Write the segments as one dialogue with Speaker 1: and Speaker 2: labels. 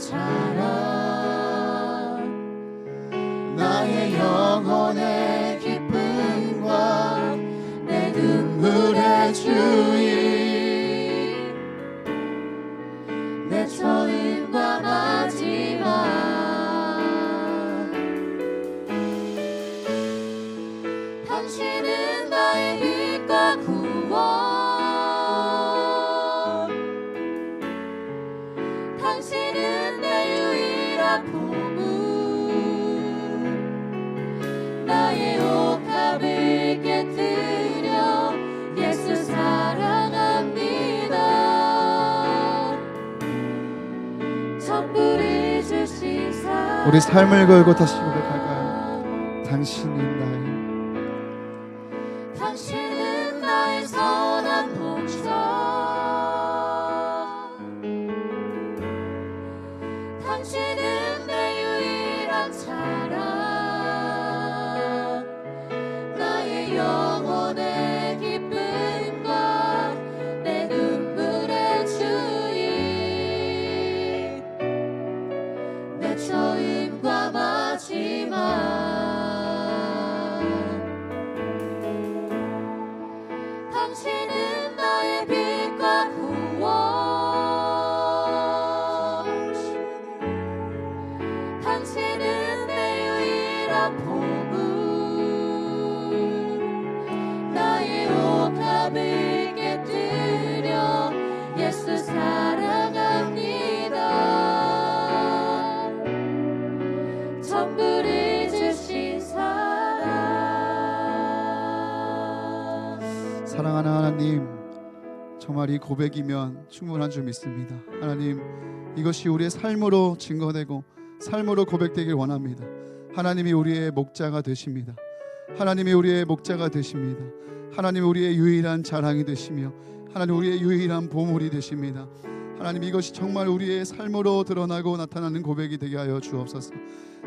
Speaker 1: 자랑 나의 영혼의 기쁨과 내 눈물의 주인 내 처음과 마지막 당신은 나의 빛과 구원 당신은 내 유일한 보물 나의 옥합을 깨뜨려 예수 사랑합니다 전부를 주신 사랑
Speaker 2: 우리 삶을 걸고 다시 고백할까요?
Speaker 1: 당신은 나의 선한 목자 당신은 내 유일한 자랑 나의 영혼의 기쁨과 내 눈물의 주인 내 처음과 마지막 당신은 나의 빛과 구원 당신은 내 유일한 보물 나의 옥합을 깨뜨려 예수 사랑합니다 전부를 주신
Speaker 2: 사랑하는 하나님, 정말 이 고백이면 충분한 줄 믿습니다. 하나님, 이것이 우리의 삶으로 증거되고 삶으로 고백되길 원합니다. 하나님이 우리의 목자가 되십니다. 하나님이 우리의 목자가 되십니다. 하나님이 우리의 유일한 자랑이 되시며 하나님 우리의 유일한 보물이 되십니다. 하나님, 이것이 정말 우리의 삶으로 드러나고 나타나는 고백이 되게 하여 주옵소서.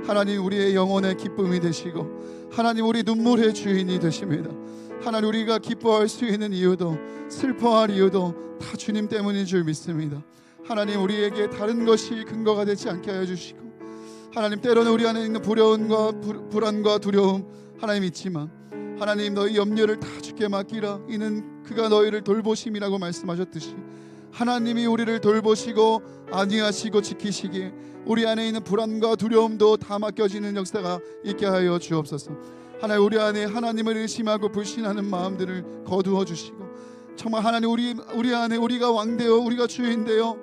Speaker 2: 하나님, 우리의 영혼의 기쁨이 되시고 하나님 우리 눈물의 주인이 되십니다. 하나님, 우리가 기뻐할 수 있는 이유도 슬퍼할 이유도 다 주님 때문인 줄 믿습니다. 하나님, 우리에게 다른 것이 근거가 되지 않게 하여 주시고 하나님, 때로는 우리 안에 있는 불안과 두려움 하나님 있지만 하나님, 너희 염려를 다 주께 맡기라. 이는 그가 너희를 돌보심이라고 말씀하셨듯이 하나님이 우리를 돌보시고 안위하시고 지키시기에 우리 안에 있는 불안과 두려움도 다 맡겨지는 역사가 있게 하여 주옵소서. 하나님, 우리 안에 하나님을 의심하고 불신하는 마음들을 거두어 주시고 정말 하나님, 우리 안에 우리가 왕되어 우리가 주인되어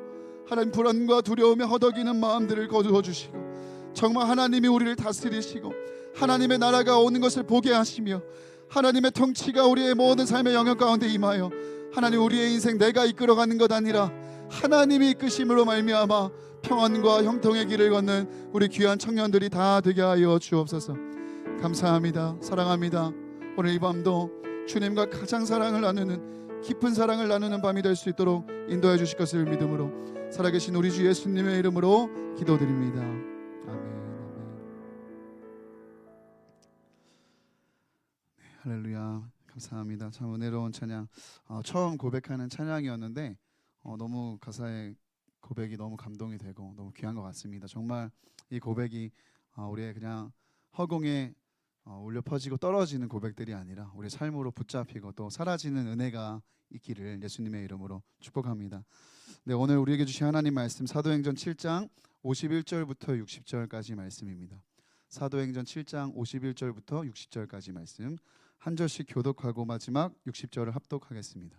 Speaker 2: 하나님 불안과 두려움에 허덕이는 마음들을 거두어 주시고 정말 하나님이 우리를 다스리시고 하나님의 나라가 오는 것을 보게 하시며 하나님의 통치가 우리의 모든 삶의 영역 가운데 임하여 하나님, 우리의 인생 내가 이끌어가는 것 아니라 하나님이 이끄심으로 말미암아 평안과 형통의 길을 걷는 우리 귀한 청년들이 다 되게 하여 주옵소서. 감사합니다. 사랑합니다. 오늘 이 밤도 주님과 가장 사랑을 나누는 깊은 사랑을 나누는 밤이 될 수 있도록 인도해 주실 것을 믿음으로 살아계신 우리 주 예수님의 이름으로 기도드립니다. 아멘. 네, 할렐루야. 감사합니다. 참 은혜로운 찬양, 처음 고백하는 찬양이었는데 너무 가사의 고백이 너무 감동이 되고 너무 귀한 것 같습니다. 정말 이 고백이 우리의 그냥 허공에 울려 퍼지고 떨어지는 고백들이 아니라 우리 삶으로 붙잡히고 또 사라지는 은혜가 있기를 예수님의 이름으로 축복합니다. 네, 오늘 우리에게 주신 하나님 말씀 사도행전 7장 51절부터 60절까지 말씀입니다. 사도행전 7장 51절부터 60절까지 말씀 한 절씩 교독하고 마지막 60절을 합독하겠습니다.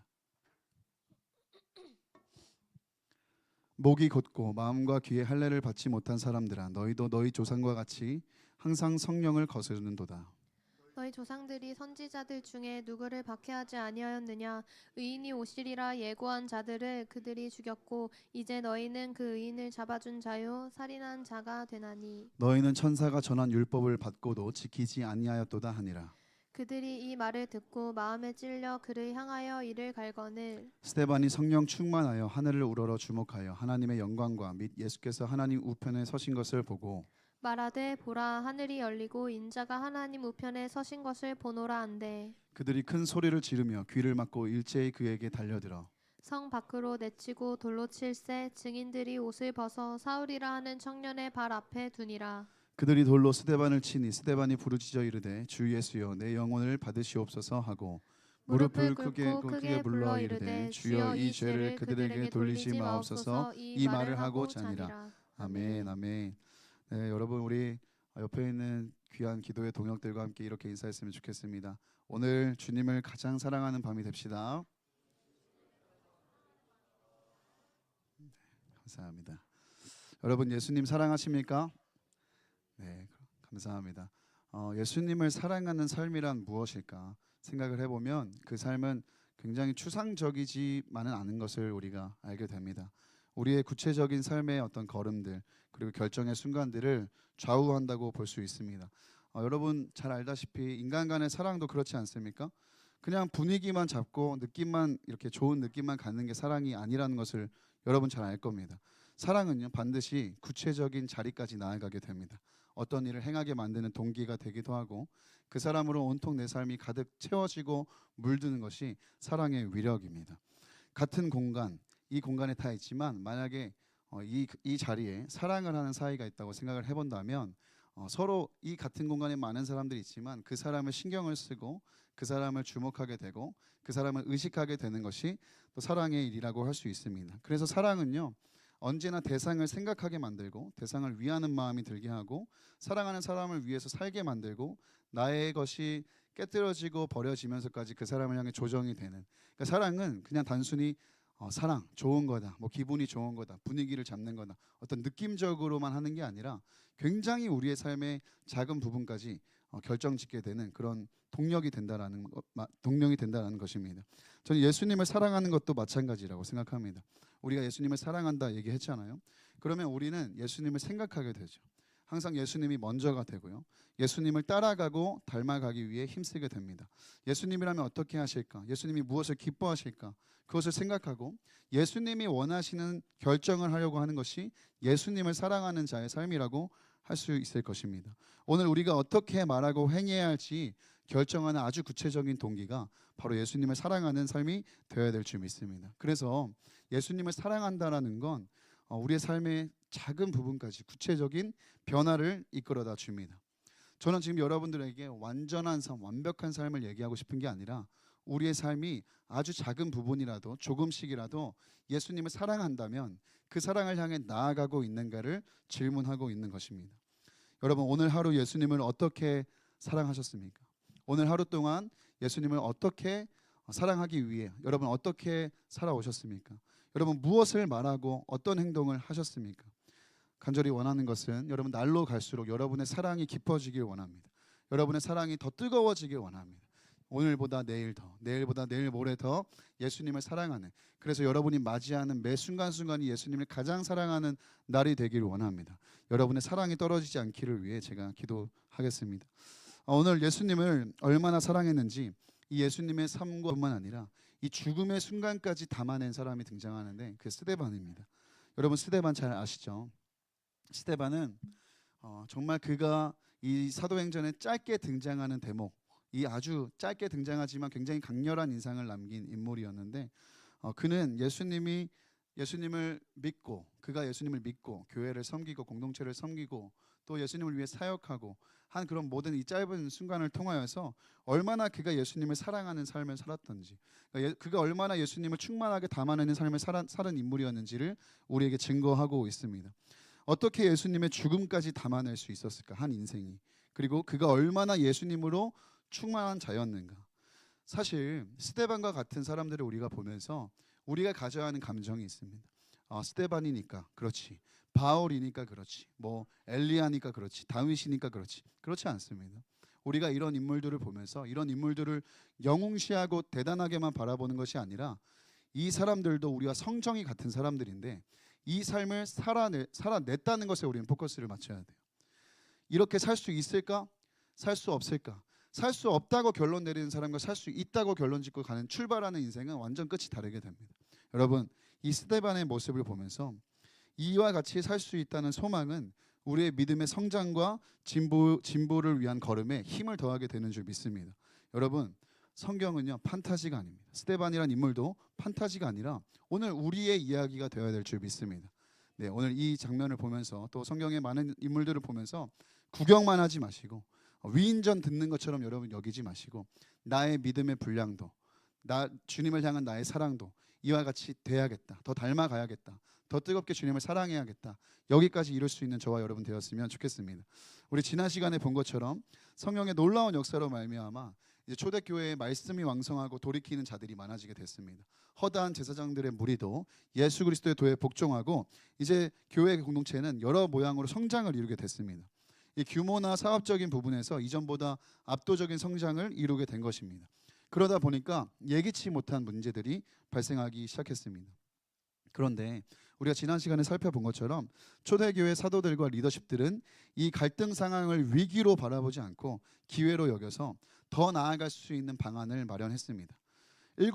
Speaker 2: 목이 곧고 마음과 귀에 할례를 받지 못한 사람들아, 너희도 너희 조상과 같이 항상 성령을 거스르는도다.
Speaker 3: 너희 조상들이 선지자들 중에 누구를 박해하지 아니하였느냐? 의인이 오시리라 예고한 자들을 그들이 죽였고 이제 너희는 그 의인을 잡아준 자요 살인한 자가 되나니
Speaker 2: 너희는 천사가 전한 율법을 받고도 지키지 아니하였도다 하니라.
Speaker 3: 그들이 이 말을 듣고 마음에 찔려 그를 향하여 이를 갈거늘
Speaker 2: 스데반이 성령 충만하여 하늘을 우러러 주목하여 하나님의 영광과 및 예수께서 하나님 우편에 서신 것을 보고
Speaker 3: 말하되 보라 하늘이 열리고 인자가 하나님 우편에 서신 것을 보노라 한대
Speaker 2: 그들이 큰 소리를 지르며 귀를 막고 일제히 그에게 달려들어
Speaker 3: 성 밖으로 내치고 돌로 칠새 증인들이 옷을 벗어 사울이라 하는 청년의 발 앞에 두니라.
Speaker 2: 그들이 돌로 스데반을 치니 스데반이 부르짖어 이르되 주 예수여 내 영혼을 받으시옵소서 하고 무릎을 크게 불러 이르되 주여 이 죄를 그들에게 돌리지 마옵소서 이 말을 하고 자니라. 아멘 아멘. 네, 여러분 우리 옆에 있는 귀한 기도의 동역들과 함께 이렇게 인사했으면 좋겠습니다. 오늘 주님을 가장 사랑하는 밤이 됩시다. 감사합니다. 여러분 예수님 사랑하십니까? 네, 감사합니다. 예수님을 사랑하는 삶이란 무엇일까 생각을 해보면 그 삶은 굉장히 추상적이지만은 않은 것을 우리가 알게 됩니다. 우리의 구체적인 삶의 어떤 걸음들 그리고 결정의 순간들을 좌우한다고 볼 수 있습니다. 여러분 잘 알다시피 인간 간의 사랑도 그렇지 않습니까? 그냥 분위기만 잡고 느낌만 이렇게 좋은 느낌만 갖는 게 사랑이 아니라는 것을 여러분 잘 알 겁니다. 사랑은요 반드시 구체적인 자리까지 나아가게 됩니다. 어떤 일을 행하게 만드는 동기가 되기도 하고 그 사람으로 온통 내 삶이 가득 채워지고 물드는 것이 사랑의 위력입니다. 같은 공간, 이 공간에 다 있지만 만약에 이 자리에 사랑을 하는 사이가 있다고 생각을 해본다면 서로 이 같은 공간에 많은 사람들이 있지만 그 사람을 신경을 쓰고 그 사람을 주목하게 되고 그 사람을 의식하게 되는 것이 또 사랑의 일이라고 할 수 있습니다. 그래서 사랑은요 언제나 대상을 생각하게 만들고 대상을 위하는 마음이 들게 하고 사랑하는 사람을 위해서 살게 만들고 나의 것이 깨뜨려지고 버려지면서까지 그 사람을 향해 조정이 되는, 그러니까 사랑은 그냥 단순히 사랑 좋은 거다, 뭐 기분이 좋은 거다, 분위기를 잡는 거다, 어떤 느낌적으로만 하는 게 아니라 굉장히 우리의 삶의 작은 부분까지 결정짓게 되는 그런 동력이 된다라는 것입니다. 저는 예수님을 사랑하는 것도 마찬가지라고 생각합니다. 우리가 예수님을 사랑한다 얘기했잖아요. 그러면 우리는 예수님을 생각하게 되죠. 항상 예수님이 먼저가 되고요. 예수님을 따라가고 닮아가기 위해 힘쓰게 됩니다. 예수님이라면 어떻게 하실까? 예수님이 무엇을 기뻐하실까? 그것을 생각하고 예수님이 원하시는 결정을 하려고 하는 것이 예수님을 사랑하는 자의 삶이라고 할 수 있을 것입니다. 오늘 우리가 어떻게 말하고 행해야 할지 결정하는 아주 구체적인 동기가 바로 예수님을 사랑하는 삶이 되어야 될 줄 믿습니다. 그래서 예수님을 사랑한다라는 건 우리의 삶의 작은 부분까지 구체적인 변화를 이끌어다 줍니다. 저는 지금 여러분들에게 완전한 삶, 완벽한 삶을 얘기하고 싶은 게 아니라 우리의 삶이 아주 작은 부분이라도 조금씩이라도 예수님을 사랑한다면 그 사랑을 향해 나아가고 있는가를 질문하고 있는 것입니다. 여러분 오늘 하루 예수님을 어떻게 사랑하셨습니까? 오늘 하루 동안 예수님을 어떻게 사랑하기 위해 여러분 어떻게 살아오셨습니까? 여러분 무엇을 말하고 어떤 행동을 하셨습니까? 간절히 원하는 것은 여러분 날로 갈수록 여러분의 사랑이 깊어지길 원합니다. 여러분의 사랑이 더 뜨거워지길 원합니다. 오늘보다 내일 더, 내일보다 내일 모레 더 예수님을 사랑하는, 그래서 여러분이 맞이하는 매 순간순간이 예수님을 가장 사랑하는 날이 되기를 원합니다. 여러분의 사랑이 떨어지지 않기를 위해 제가 기도하겠습니다. 오늘 예수님을 얼마나 사랑했는지 이 예수님의 삶뿐만 아니라 이 죽음의 순간까지 담아낸 사람이 등장하는데 그 스데반입니다. 여러분 스데반 잘 아시죠? 스데반은 정말 그가 이 사도행전에 짧게 등장하는 대목, 이 아주 짧게 등장하지만 굉장히 강렬한 인상을 남긴 인물이었는데 그는 예수님을 믿고 그가 예수님을 믿고 교회를 섬기고 공동체를 섬기고 또 예수님을 위해 사역하고 한 그런 모든 이 짧은 순간을 통하여서 얼마나 그가 예수님을 사랑하는 삶을 살았던지, 그가 얼마나 예수님을 충만하게 담아내는 삶을 살은 인물이었는지를 우리에게 증거하고 있습니다. 어떻게 예수님의 죽음까지 담아낼 수 있었을까 한 인생이, 그리고 그가 얼마나 예수님으로 충만한 자였는가. 사실 스데반과 같은 사람들을 우리가 보면서 우리가 가져야 하는 감정이 있습니다. 스데반이니까 그렇지, 바울이니까 그렇지, 뭐 엘리야니까 그렇지, 다윗이니까 그렇지 않습니다. 우리가 이런 인물들을 보면서 이런 인물들을 영웅시하고 대단하게만 바라보는 것이 아니라 이 사람들도 우리와 성정이 같은 사람들인데 이 삶을 살아냈다는 것에 우리는 포커스를 맞춰야 돼요. 이렇게 살 수 있을까? 살 수 없을까? 살 수 없다고 결론 내리는 사람과 살 수 있다고 결론 짓고 가는 출발하는 인생은 완전 끝이 다르게 됩니다. 여러분 이 스데반의 모습을 보면서 이와 같이 살 수 있다는 소망은 우리의 믿음의 성장과 진보를 위한 걸음에 힘을 더하게 되는 줄 믿습니다. 여러분 성경은요 판타지가 아닙니다. 스데반이란 인물도 판타지가 아니라 오늘 우리의 이야기가 되어야 될 줄 믿습니다. 네, 오늘 이 장면을 보면서 또 성경의 많은 인물들을 보면서 구경만 하지 마시고 위인전 듣는 것처럼 여러분 여기지 마시고 나의 믿음의 분량도 나 주님을 향한 나의 사랑도 이와 같이 돼야겠다. 더 닮아가야겠다. 더 뜨겁게 주님을 사랑해야겠다. 여기까지 이룰 수 있는 저와 여러분 되었으면 좋겠습니다. 우리 지난 시간에 본 것처럼 성령의 놀라운 역사로 말미암아 이제 초대교회에 말씀이 왕성하고 돌이키는 자들이 많아지게 됐습니다. 허다한 제사장들의 무리도 예수 그리스도의 도에 복종하고 이제 교회 공동체는 여러 모양으로 성장을 이루게 됐습니다. 이 규모나 사업적인 부분에서 이전보다 압도적인 성장을 이루게 된 것입니다. 그러다 보니까 예기치 못한 문제들이 발생하기 시작했습니다. 그런데 우리가 지난 시간에 살펴본 것처럼 초대교회 사도들과 리더십들은 이 갈등 상황을 위기로 바라보지 않고 기회로 여겨서 더 나아갈 수 있는 방안을 마련했습니다. 7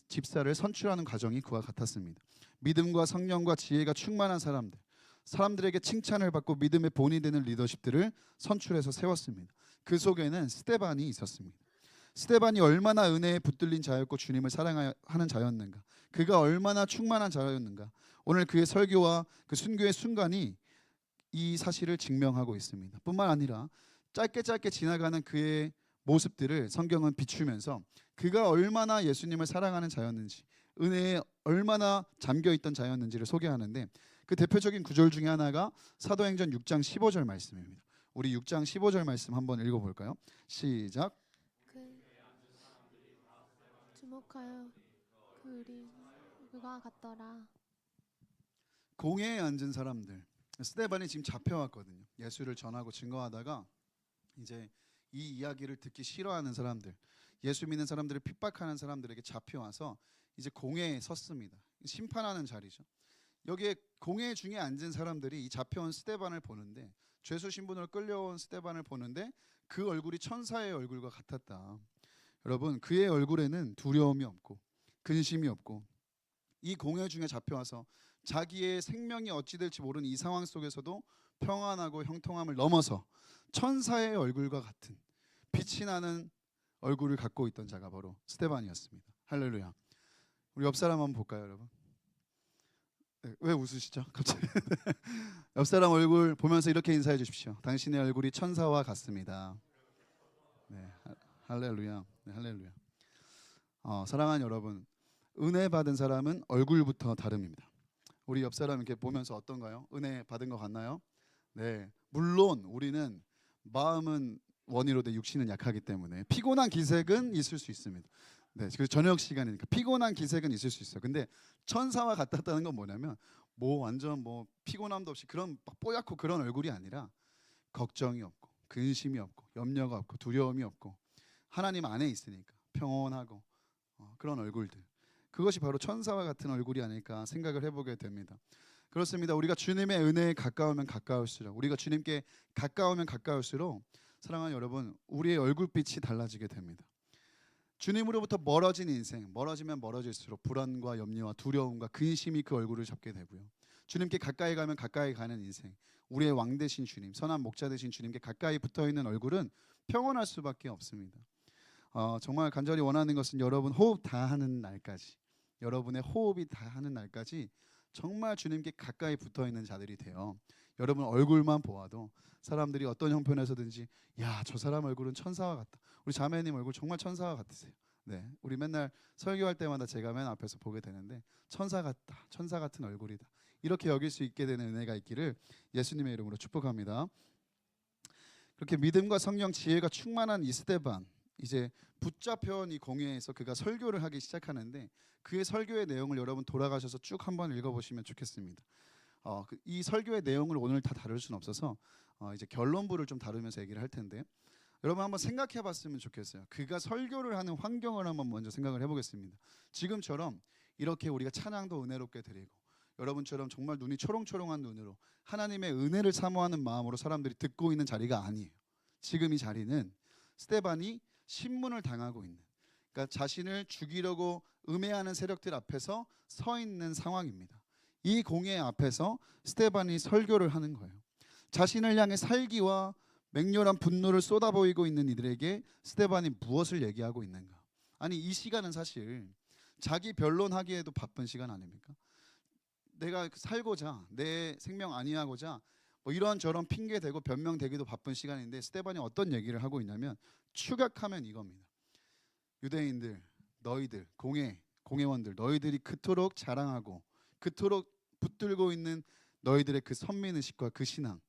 Speaker 2: 집사를 선출하는 과정이 그와 같았습니다. 믿음과 성령과 지혜가 충만한 사람들에게 칭찬을 받고 믿음의 본이 되는 리더십들을 선출해서 세웠습니다. 그 속에는 스데반이 있었습니다. 스데반이 얼마나 은혜에 붙들린 자였고 주님을 사랑하는 자였는가, 그가 얼마나 충만한 자였는가, 오늘 그의 설교와 그 순교의 순간이 이 사실을 증명하고 있습니다. 뿐만 아니라 짧게 지나가는 그의 모습들을 성경은 비추면서 그가 얼마나 예수님을 사랑하는 자였는지, 은혜에 얼마나 잠겨있던 자였는지를 소개하는데 그 대표적인 구절 중에 하나가 사도행전 6장 15절 말씀입니다. 우리 6장 15절 말씀 한번 읽어볼까요? 시작.
Speaker 3: 주목하여 그가 같더라.
Speaker 2: 공회에 앉은 사람들, 스데반이 지금 잡혀왔거든요. 예수를 전하고 증거하다가 이제 이 이야기를 듣기 싫어하는 사람들, 예수 믿는 사람들을 핍박하는 사람들에게 잡혀와서 이제 공회에 섰습니다. 심판하는 자리죠. 여기에 공회 중에 앉은 사람들이 이 잡혀온 스데반을 보는데, 죄수 신분으로 끌려온 스데반을 보는데 그 얼굴이 천사의 얼굴과 같았다. 여러분, 그의 얼굴에는 두려움이 없고 근심이 없고 이 공회 중에 잡혀와서 자기의 생명이 어찌 될지 모르는 이 상황 속에서도 평안하고 형통함을 넘어서 천사의 얼굴과 같은 빛이 나는 얼굴을 갖고 있던 자가 바로 스데반이었습니다. 할렐루야. 우리 옆 사람 한번 볼까요, 여러분? 네, 왜 웃으시죠? 갑자기 옆 사람 얼굴 보면서 이렇게 인사해 주십시오. 당신의 얼굴이 천사와 같습니다. 네, 할렐루야. 네, 할렐루야. 사랑하는 여러분, 은혜 받은 사람은 얼굴부터 다릅니다. 우리 옆 사람 이렇게 보면서 어떤가요? 은혜 받은 것 같나요? 네, 물론 우리는 마음은 원이로되 육신은 약하기 때문에 피곤한 기색은 있을 수 있습니다. 네, 그 저녁 시간이니까 피곤한 기색은 있을 수 있어요. 근데 천사와 같았다는 건 뭐냐면 완전 피곤함도 없이 그런 뽀얗고 그런 얼굴이 아니라 걱정이 없고 근심이 없고 염려가 없고 두려움이 없고 하나님 안에 있으니까 평온하고 그런 얼굴들, 그것이 바로 천사와 같은 얼굴이 아닐까 생각을 해보게 됩니다. 그렇습니다. 우리가 주님의 은혜에 가까우면 가까울수록, 우리가 주님께 가까우면 가까울수록 사랑하는 여러분, 우리의 얼굴빛이 달라지게 됩니다. 주님으로부터 멀어진 인생, 멀어지면 멀어질수록 불안과 염려와 두려움과 근심이 그 얼굴을 잡게 되고요. 주님께 가까이 가면 가까이 가는 인생, 우리의 왕 되신 주님, 선한 목자 되신 주님께 가까이 붙어있는 얼굴은 평온할 수밖에 없습니다. 정말 간절히 원하는 것은 여러분 호흡 다 하는 날까지, 여러분의 호흡이 다 하는 날까지 정말 주님께 가까이 붙어있는 자들이 돼요. 여러분 얼굴만 보아도 사람들이 어떤 형편에서든지 야, 저 사람 얼굴은 천사와 같다. 우리 자매님 얼굴 정말 천사와 같으세요. 네, 우리 맨날 설교할 때마다 제가 맨 앞에서 보게 되는데 천사 같다, 천사 같은 얼굴이다, 이렇게 여길 수 있게 되는 은혜가 있기를 예수님의 이름으로 축복합니다. 그렇게 믿음과 성령 지혜가 충만한 이 스데반, 이제 붙잡혀온 이 공회에서 그가 설교를 하기 시작하는데 그의 설교의 내용을 여러분 돌아가셔서 쭉 한번 읽어보시면 좋겠습니다. 이 설교의 내용을 오늘 다 다룰 수는 없어서 이제 결론부를 좀 다루면서 얘기를 할 텐데, 여러분 한번 생각해봤으면 좋겠어요. 그가 설교를 하는 환경을 한번 먼저 생각을 해보겠습니다. 지금처럼 이렇게 우리가 찬양도 은혜롭게 드리고 여러분처럼 정말 눈이 초롱초롱한 눈으로 하나님의 은혜를 사모하는 마음으로 사람들이 듣고 있는 자리가 아니에요. 지금 이 자리는 스데반이 신문을 당하고 있는, 그러니까 자신을 죽이려고 음해하는 세력들 앞에서 서 있는 상황입니다. 이 공회 앞에서 스데반이 설교를 하는 거예요. 자신을 향해 살기와 맹렬한 분노를 쏟아보이고 있는 이들에게 스데반이 무엇을 얘기하고 있는가? 아니 이 시간은 사실 자기 변론하기에도 바쁜 시간 아닙니까? 내가 살고자 내 생명 안위하고자 뭐 이런저런 핑계 대고 변명 대기도 바쁜 시간인데 스데반이 어떤 얘기를 하고 있냐면 추격하면 이겁니다. 유대인들 너희들 공회원들 너희들이 그토록 자랑하고 그토록 붙들고 있는 너희들의 그 선민의식과 그 신앙,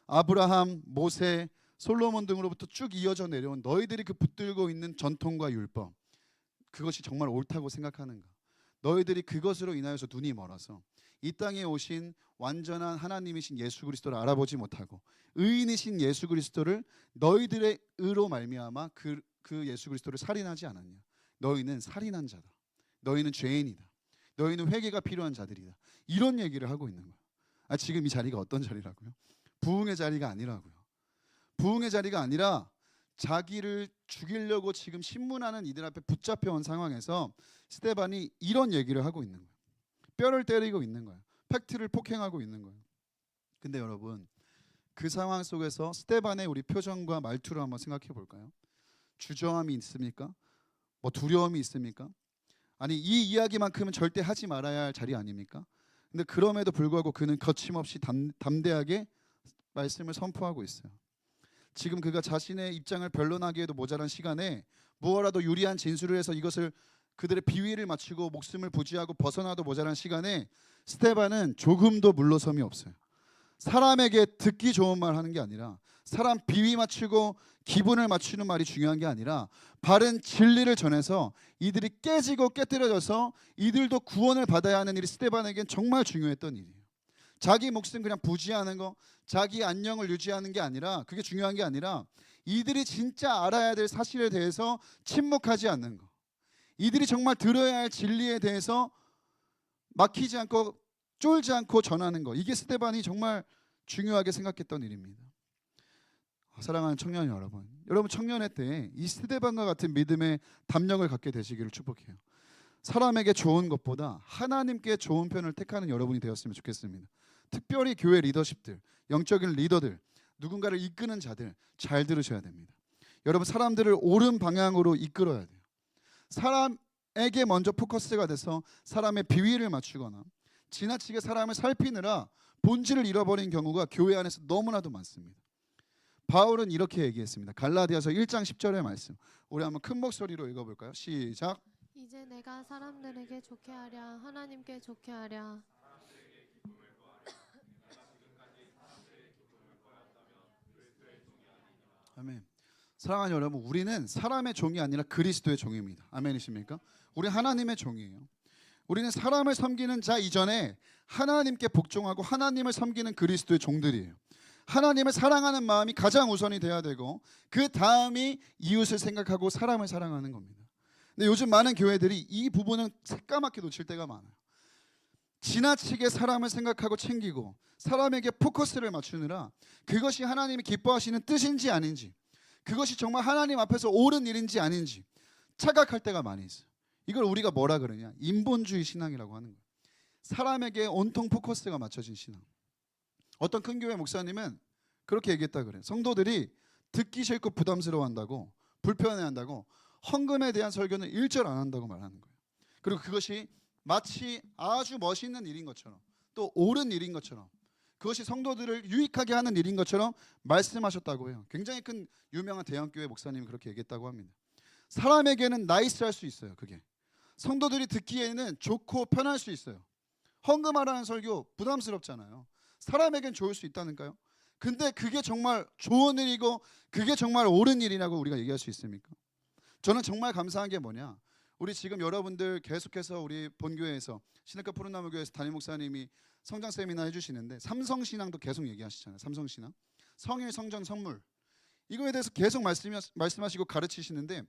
Speaker 2: 아브라함, 모세, 솔로몬 등으로부터 쭉 이어져 내려온 너희들이 그 붙들고 있는 전통과 율법, 그것이 정말 옳다고 생각하는가? 너희들이 그것으로 인하여서 눈이 멀어서 이 땅에 오신 완전한 하나님이신 예수 그리스도를 알아보지 못하고 의인이신 예수 그리스도를 너희들의 의로 말미암아 그 예수 그리스도를 살인하지 않았냐? 너희는 살인한 자다. 너희는 죄인이다. 너희는 회개가 필요한 자들이다. 이런 얘기를 하고 있는 거예요. 지금 이 자리가 어떤 자리라고요? 부흥의 자리가 아니라고요. 부흥의 자리가 아니라 자기를 죽이려고 지금 신문하는 이들 앞에 붙잡혀온 상황에서 스데반이 이런 얘기를 하고 있는 거예요. 뼈를 때리고 있는 거예요. 팩트를 폭행하고 있는 거예요. 근데 여러분 그 상황 속에서 스데반의 우리 표정과 말투를 한번 생각해 볼까요? 주저함이 있습니까? 뭐 두려움이 있습니까? 아니 이 이야기만큼은 절대 하지 말아야 할 자리 아닙니까? 근데 그럼에도 불구하고 그는 거침없이 담대하게 말씀을 선포하고 있어요. 지금 그가 자신의 입장을 변론하기에도 모자란 시간에 무엇라도 유리한 진술을 해서 이것을 그들의 비위를 맞추고 목숨을 부지하고 벗어나도 모자란 시간에 스데반은 조금도 물러섬이 없어요. 사람에게 듣기 좋은 말 하는 게 아니라 사람 비위 맞추고 기분을 맞추는 말이 중요한 게 아니라 바른 진리를 전해서 이들이 깨지고 깨뜨려져서 이들도 구원을 받아야 하는 일이 스데반에겐 정말 중요했던 일이에요. 자기 목숨 그냥 부지하는 거, 자기 안녕을 유지하는 게 아니라 그게 중요한 게 아니라 이들이 진짜 알아야 될 사실에 대해서 침묵하지 않는 거, 이들이 정말 들어야 할 진리에 대해서 막히지 않고 쫄지 않고 전하는 거, 이게 스데반이 정말 중요하게 생각했던 일입니다. 사랑하는 청년 여러분, 여러분 청년의 때 이 스데반과 같은 믿음의 담력을 갖게 되시기를 축복해요. 사람에게 좋은 것보다 하나님께 좋은 편을 택하는 여러분이 되었으면 좋겠습니다. 특별히 교회 리더십들, 영적인 리더들, 누군가를 이끄는 자들 잘 들으셔야 됩니다. 여러분 사람들을 옳은 방향으로 이끌어야 돼요. 사람에게 먼저 포커스가 돼서 사람의 비위를 맞추거나 지나치게 사람을 살피느라 본질을 잃어버린 경우가 교회 안에서 너무나도 많습니다. 바울은 이렇게 얘기했습니다. 갈라디아서 1장 10절의 말씀, 우리 한번 큰 목소리로 읽어볼까요? 시작.
Speaker 3: 이제 내가 사람들에게 좋게 하랴 하나님께 좋게 하랴.
Speaker 2: 아멘. 사랑하는 여러분, 우리는 사람의 종이 아니라 그리스도의 종입니다. 아멘이십니까? 우리 하나님의 종이에요. 우리는 사람을 섬기는 자 이전에 하나님께 복종하고 하나님을 섬기는 그리스도의 종들이에요. 하나님을 사랑하는 마음이 가장 우선이 돼야 되고 그 다음이 이웃을 생각하고 사람을 사랑하는 겁니다. 근데 요즘 많은 교회들이 이 부분은 새까맣게 놓칠 때가 많아요. 지나치게 사람을 생각하고 챙기고 사람에게 포커스를 맞추느라 그것이 하나님이 기뻐하시는 뜻인지 아닌지, 그것이 정말 하나님 앞에서 옳은 일인지 아닌지 착각할 때가 많이 있어요. 이걸 우리가 뭐라 그러냐? 인본주의 신앙이라고 하는 거예요. 사람에게 온통 포커스가 맞춰진 신앙. 어떤 큰 교회 목사님은 그렇게 얘기했다 그래요. 성도들이 듣기 싫고 부담스러워한다고, 불편해한다고 헌금에 대한 설교는 일절 안 한다고 말하는 거예요. 그리고 그것이 마치 아주 멋있는 일인 것처럼 또 옳은 일인 것처럼 그것이 성도들을 유익하게 하는 일인 것처럼 말씀하셨다고 해요. 굉장히 큰 유명한 대형교회 목사님이 그렇게 얘기했다고 합니다. 사람에게는 나이스할 수 있어요. 그게 성도들이 듣기에는 좋고 편할 수 있어요. 헌금하라는 설교 부담스럽잖아요. 사람에겐 좋을 수 있다니까요. 근데 그게 정말 좋은 일이고 그게 정말 옳은 일이라고 우리가 얘기할 수 있습니까? 저는 정말 감사한 게 뭐냐, 우리 지금 여러분들 계속해서 우리 본교회에서 신학교 푸른나무교회에서 담임 목사님이 성장 세미나 해주시는데 삼성신앙도 계속 얘기하시잖아요. 삼성신앙, 성일, 성전, 선물, 이거에 대해서 계속 말씀하시고 가르치시는데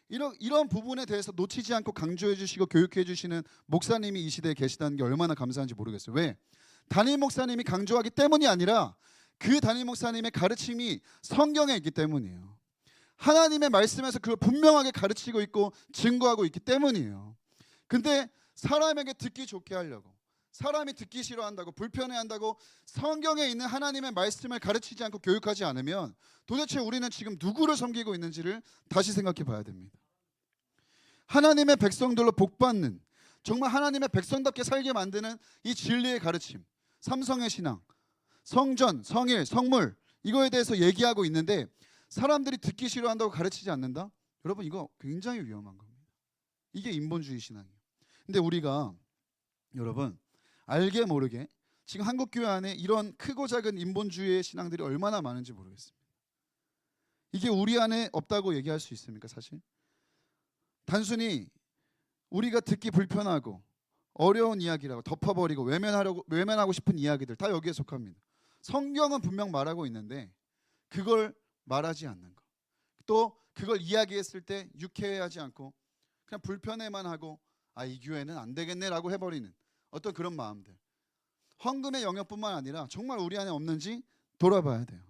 Speaker 2: 이런 부분에 대해서 놓치지 않고 강조해 주시고 교육해 주시는 목사님이 이 시대에 계시다는 게 얼마나 감사한지 모르겠어요. 왜? 담임 목사님이 강조하기 때문이 아니라 그 담임 목사님의 가르침이 성경에 있기 때문이에요. 하나님의 말씀에서 그걸 분명하게 가르치고 있고 증거하고 있기 때문이에요. 근데 사람에게 듣기 좋게 하려고, 사람이 듣기 싫어한다고 불편해한다고 성경에 있는 하나님의 말씀을 가르치지 않고 교육하지 않으면 도대체 우리는 지금 누구를 섬기고 있는지를 다시 생각해 봐야 됩니다. 하나님의 백성들로 복받는, 정말 하나님의 백성답게 살게 만드는 이 진리의 가르침, 삼성의 신앙, 성전, 성일, 성물, 이거에 대해서 얘기하고 있는데 사람들이 듣기 싫어한다고 가르치지 않는다? 여러분, 이거 굉장히 위험한 겁니다. 이게 인본주의 신앙이에요. 근데 우리가 여러분 알게 모르게 지금 한국교회 안에 이런 크고 작은 인본주의의 신앙들이 얼마나 많은지 모르겠습니다. 이게 우리 안에 없다고 얘기할 수 있습니까? 사실 단순히 우리가 듣기 불편하고 어려운 이야기라고 덮어버리고 외면하고 싶은 이야기들 다 여기에 속합니다. 성경은 분명 말하고 있는데 그걸 말하지 않는 것, 또 그걸 이야기했을 때 유쾌해하지 않고 그냥 불편해만 하고 이 교회는 안 되겠네라고 해버리는 어떤 그런 마음들, 헌금의 영역뿐만 아니라 정말 우리 안에 없는지 돌아봐야 돼요.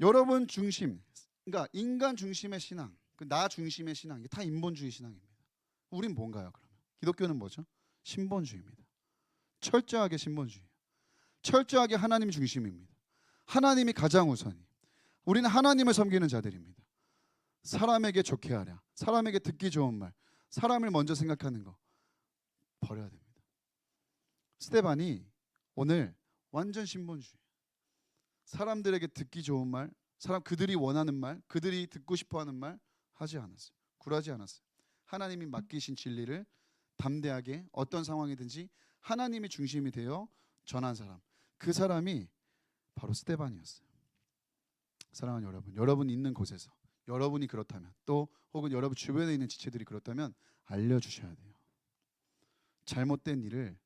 Speaker 2: 여러분 중심, 그러니까 인간 중심의 신앙, 나 중심의 신앙, 이게 다 인본주의 신앙입니다. 우린 뭔가요? 그러면 기독교는 뭐죠? 신본주의입니다. 철저하게 신본주의, 철저하게 하나님 중심입니다. 하나님이 가장 우선이. 우리는 하나님을 섬기는 자들입니다. 사람에게 좋게 하랴, 사람에게 듣기 좋은 말, 사람을 먼저 생각하는 거 버려야 됩니다. 스데반이 오늘 완전 신본주의, 사람들에게 듣기 좋은 말, 그들이 원하는 말, 그들이 듣고 싶어하는 말 하지 않았어요. 굴하지 않았어요. 하나님이 맡기신 진리를 담대하게 어떤 상황이든지 하나님이 중심이 되어 전한 사람, 그 사람이 바로 스데반이었어요. 사랑하는 여러분, 여러분 있는 곳에서 여러분이 그렇다면, 또 혹은 여러분 주변에 있는 지체들이 그렇다면 알려주셔야 돼요. 잘못된 일을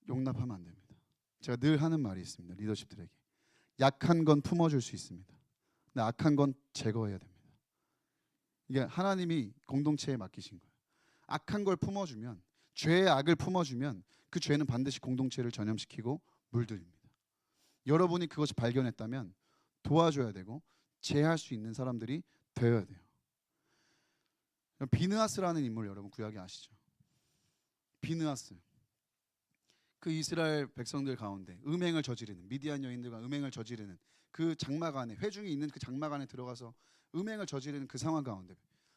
Speaker 2: 용납하면 안 됩니다. 제가 늘 하는 말이 있습니다. 리더십들에게 약한 건 품어줄 수 있습니다. 근데 악한 건 제거해야 됩니다. 이게 하나님이 공동체에 맡기신 거예요. 악한 걸 품어주면, 죄의 악을 품어주면 그 죄는 반드시 공동체를 전염시키고 물들입니다. 여러분이 그것을 발견했다면 도와줘야 되고 제할 수 있는 사람들이 되어야 돼요. 비느하스라는 인물 여러분 구약에 아시죠? 비느하스, 그 이스라엘 백성들 가운데 음행을 저지르는, 미디안 여인들과 음행을 저지르는 그 장막 안에, 회중이 있는 그 장막 안에 들어가서 음행을 저지르는 그 상황 가운데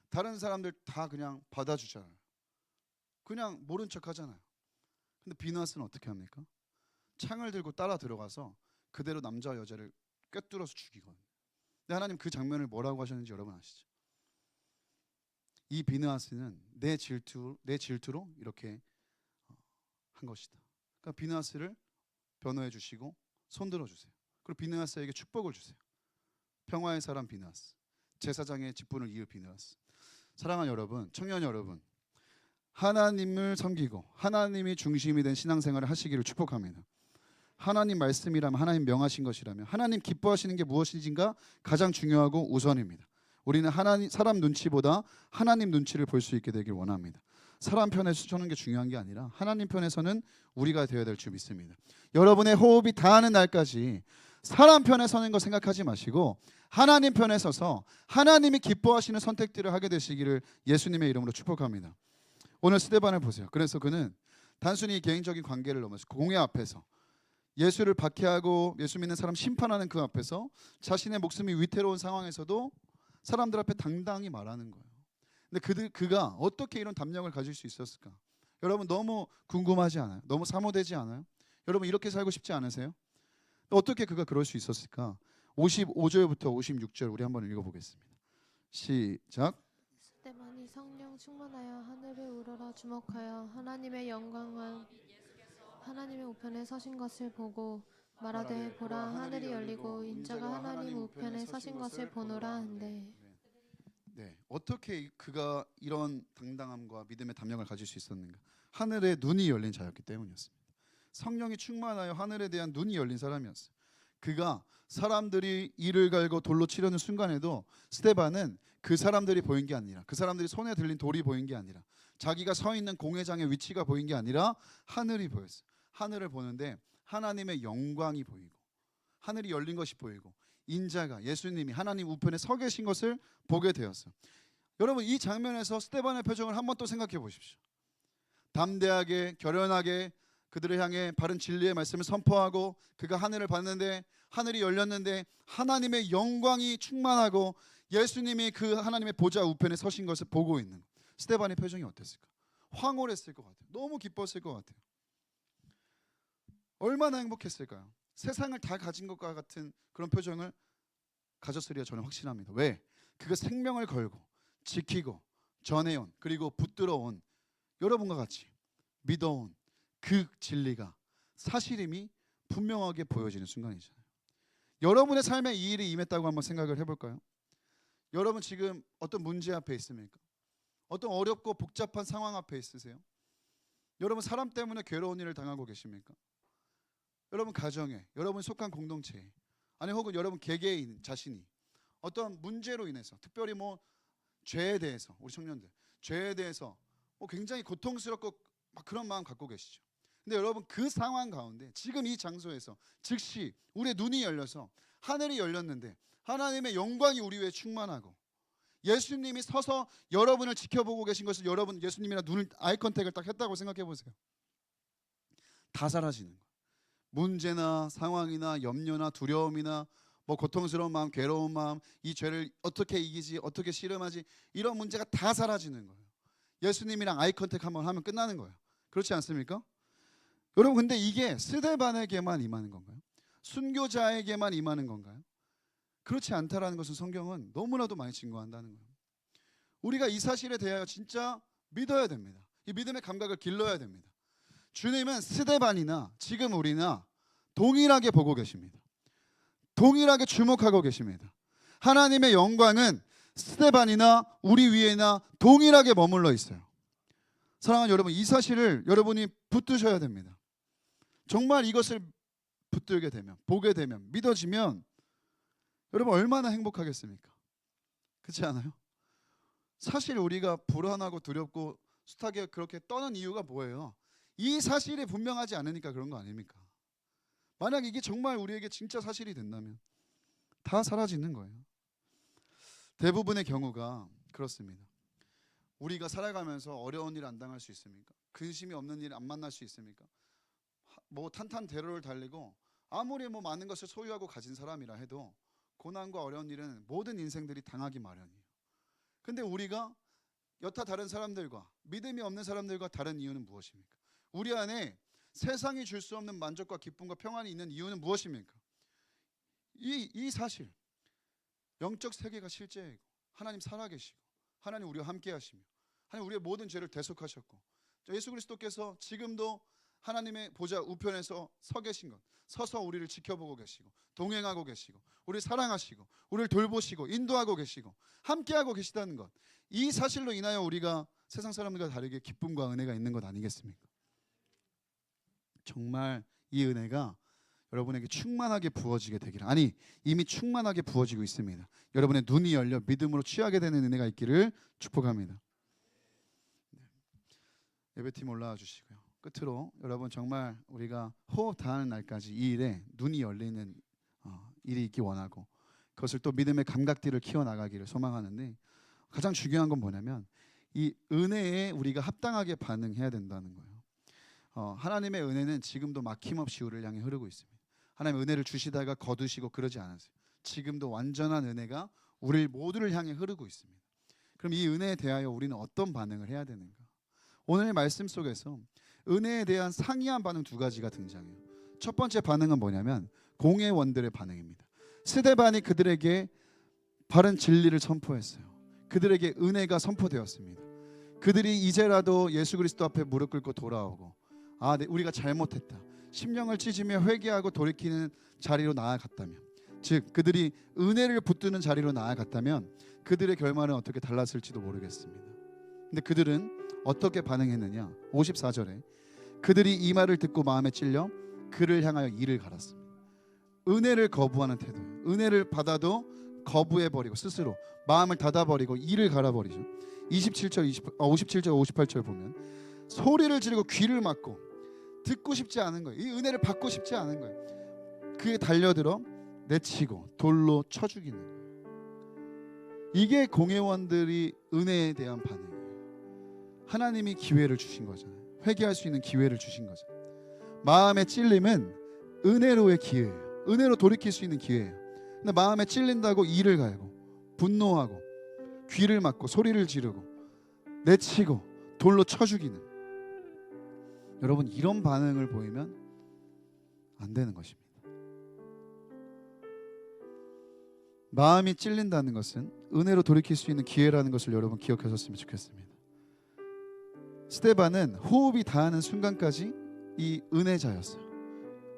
Speaker 2: 다른 사람들 다 그냥 받아주잖아요. 그냥 모른 척 하잖아요. 근데 비느하스는 어떻게 합니까? 창을 들고 따라 들어가서 그대로 남자와 여자를 꿰뚫어서 죽이거든요. 근데 하나님 그 장면을 뭐라고 하셨는지 여러분 아시죠? 이 비느하스는 내 질투로 이렇게 한 것이다. 그러니까 비느하스를 변호해 주시고 손들어 주세요. 그리고 비느하스에게 축복을 주세요. 평화의 사람 비느하스, 제사장의 직분을 이을 비느하스. 사랑하는 여러분, 청년 여러분, 하나님을 섬기고 하나님이 중심이 된 신앙생활을 하시기를 축복합니다. 하나님 말씀이라면, 하나님 명하신 것이라면, 하나님 기뻐하시는 게 무엇인지가 가장 중요하고 우선입니다. 우리는 사람 눈치보다 하나님 눈치를 볼 수 있게 되길 원합니다. 사람 편에서 서는 게 중요한 게 아니라 하나님 편에서는 우리가 되어야 될 줄 믿습니다. 여러분의 호흡이 닿는 날까지 사람 편에 서는 거 생각하지 마시고 하나님 편에 서서 하나님이 기뻐하시는 선택들을 하게 되시기를 예수님의 이름으로 축복합니다. 오늘 스데반을 보세요. 그래서 그는 단순히 개인적인 관계를 넘어서 공회 앞에서 예수를 박해하고 예수 믿는 사람 심판하는 그 앞에서 자신의 목숨이 위태로운 상황에서도 사람들 앞에 당당히 말하는 거예요. 근데 그가 어떻게 이런 담력을 가질 수 있었을까? 여러분 너무 궁금하지 않아요? 너무 사모되지 않아요? 여러분 이렇게 살고 싶지 않으세요? 어떻게 그가 그럴 수 있었을까? 55절부터 56절 우리 한번 읽어보겠습니다. 시작.
Speaker 3: 스데반이 성령 충만하여 하늘을 우러러 주목하여 하나님의 영광과 하나님의 우편에 서신 것을 보고 말하되 보라 하늘이 열리고 인자가 하나님 우편에 서신 것을 보노라 한대.
Speaker 2: 네, 어떻게 그가 이런 당당함과 믿음의 담력을 가질 수 있었는가? 하늘의 눈이 열린 자였기 때문이었습니다. 성령이 충만하여 하늘에 대한 눈이 열린 사람이었어요. 그가 사람들이 이를 갈고 돌로 치려는 순간에도 스데반은 그 사람들이 보인 게 아니라, 그 사람들이 손에 들린 돌이 보인 게 아니라, 자기가 서 있는 공회장의 위치가 보인 게 아니라 하늘이 보였어요. 하늘을 보는데 하나님의 영광이 보이고 하늘이 열린 것이 보이고 인자가, 예수님이 하나님 우편에 서 계신 것을 보게 되었어요. 여러분 이 장면에서 스데반의 표정을 한번 또 생각해 보십시오. 담대하게 결연하게 그들을 향해 바른 진리의 말씀을 선포하고 그가 하늘을 봤는데 하늘이 열렸는데 하나님의 영광이 충만하고 예수님이 그 하나님의 보좌 우편에 서신 것을 보고 있는 스데반의 표정이 어땠을까? 황홀했을 것 같아요. 너무 기뻤을 것 같아요. 얼마나 행복했을까요? 세상을 다 가진 것과 같은 그런 표정을 가졌으리라 저는 확신합니다. 왜? 그가 생명을 걸고 지키고 전해온, 그리고 붙들어온, 여러분과 같이 믿어온 그 진리가 사실임이 분명하게 보여지는 순간이잖아요. 여러분의 삶에 이 일이 임했다고 한번 생각을 해볼까요? 여러분 지금 어떤 문제 앞에 있습니까? 어떤 어렵고 복잡한 상황 앞에 있으세요? 여러분 사람 때문에 괴로운 일을 당하고 계십니까? 여러분 가정에, 여러분 속한 공동체에, 아니 혹은 여러분 개개인 자신이 어떤 문제로 인해서, 특별히 뭐 죄에 대해서, 우리 청년들 죄에 대해서 굉장히 고통스럽고 막 그런 마음 갖고 계시죠. 근데 여러분 그 상황 가운데 지금 이 장소에서 즉시 우리의 눈이 열려서 하늘이 열렸는데 하나님의 영광이 우리 위에 충만하고 예수님이 서서 여러분을 지켜보고 계신 것을 여러분 예수님이랑 눈을 아이 컨택을 딱 했다고 생각해 보세요. 다 사라지는 거예요. 문제나 상황이나 염려나 두려움이나 뭐 고통스러운 마음, 괴로운 마음, 이 죄를 어떻게 이기지, 어떻게 씨름하지, 이런 문제가 다 사라지는 거예요. 예수님이랑 아이 컨택 한번 하면 끝나는 거예요. 그렇지 않습니까? 여러분 근데 이게 스데반에게만 임하는 건가요? 순교자에게만 임하는 건가요? 그렇지 않다라는 것은 성경은 너무나도 많이 증거한다는 거예요. 우리가 이 사실에 대하여 진짜 믿어야 됩니다. 이 믿음의 감각을 길러야 됩니다. 주님은 스데반이나 지금 우리나 동일하게 보고 계십니다. 동일하게 주목하고 계십니다. 하나님의 영광은 스데반이나 우리 위에나 동일하게 머물러 있어요. 사랑하는 여러분, 이 사실을 여러분이 붙드셔야 됩니다. 정말 이것을 붙들게 되면, 보게 되면, 믿어지면 여러분 얼마나 행복하겠습니까? 그렇지 않아요? 사실 우리가 불안하고 두렵고 숱하게 그렇게 떠는 이유가 뭐예요? 이 사실이 분명하지 않으니까 그런 거 아닙니까? 만약 이게 정말 우리에게 진짜 사실이 된다면 다 사라지는 거예요. 대부분의 경우가 그렇습니다. 우리가 살아가면서 어려운 일 안 당할 수 있습니까? 근심이 없는 일 안 만날 수 있습니까? 뭐 탄탄대로를 달리고 아무리 뭐 많은 것을 소유하고 가진 사람이라 해도 고난과 어려운 일은 모든 인생들이 당하기 마련이에요. 근데 우리가 여타 다른 사람들과 믿음이 없는 사람들과 다른 이유는 무엇입니까? 우리 안에 세상이 줄 수 없는 만족과 기쁨과 평안이 있는 이유는 무엇입니까? 이 사실, 영적 세계가 실제이고 하나님 살아계시고 하나님 우리와 함께 하시며 하나님 우리의 모든 죄를 대속하셨고 예수 그리스도께서 지금도 하나님의 보좌 우편에서 서 계신 것, 서서 우리를 지켜보고 계시고 동행하고 계시고 우리를 사랑하시고 우리를 돌보시고 인도하고 계시고 함께하고 계시다는 것, 이 사실로 인하여 우리가 세상 사람들과 다르게 기쁨과 은혜가 있는 것 아니겠습니까? 정말 이 은혜가 여러분에게 충만하게 부어지게 되기를, 아니 이미 충만하게 부어지고 있습니다. 여러분의 눈이 열려 믿음으로 취하게 되는 은혜가 있기를 축복합니다. 예배팀 올라와 주시고요. 끝으로 여러분 정말 우리가 호흡 다하는 날까지 이 일에 눈이 열리는 일이 있기 원하고 그것을 또 믿음의 감각들을 키워나가기를 소망하는데, 가장 중요한 건 뭐냐면 이 은혜에 우리가 합당하게 반응해야 된다는 거예요. 하나님의 은혜는 지금도 막힘없이 우리를 향해 흐르고 있습니다. 하나님의 은혜를 주시다가 거두시고 그러지 않으세요. 지금도 완전한 은혜가 우리 모두를 향해 흐르고 있습니다. 그럼 이 은혜에 대하여 우리는 어떤 반응을 해야 되는가? 오늘 말씀 속에서 은혜에 대한 상이한 반응 두 가지가 등장해요. 첫 번째 반응은 뭐냐면 공회원들의 반응입니다. 스데반이 그들에게 바른 진리를 선포했어요. 그들에게 은혜가 선포되었습니다. 그들이 이제라도 예수 그리스도 앞에 무릎 꿇고 돌아오고 우리가 잘못했다, 심령을 찢으며 회개하고 돌이키는 자리로 나아갔다면, 즉 그들이 은혜를 붙드는 자리로 나아갔다면 그들의 결말은 어떻게 달랐을지도 모르겠습니다. 근데 그들은 어떻게 반응했느냐? 54절에 그들이 이 말을 듣고 마음에 찔려 그를 향하여 이를 갈았습니다. 은혜를 거부하는 태도예요. 은혜를 받아도 거부해버리고 스스로 마음을 닫아버리고 이를 갈아버리죠. 57절 58절 보면 소리를 지르고 귀를 막고 듣고 싶지 않은 거예요. 이 은혜를 받고 싶지 않은 거예요. 그에 달려들어 내치고 돌로 쳐 죽이는 거예요. 이게 공회원들이 은혜에 대한 반응이에요. 하나님이 기회를 주신 거잖아요. 회개할 수 있는 기회를 주신 거잖아요. 마음의 찔림은 은혜로의 기회예요. 은혜로 돌이킬 수 있는 기회예요. 근데 마음에 찔린다고 이를 갈고 분노하고 귀를 막고 소리를 지르고 내치고 돌로 쳐 죽이는, 여러분 이런 반응을 보이면 안 되는 것입니다. 마음이 찔린다는 것은 은혜로 돌이킬 수 있는 기회라는 것을 여러분 기억하셨으면 좋겠습니다. 스데반은 호흡이 닿는 순간까지 이 은혜자였어요.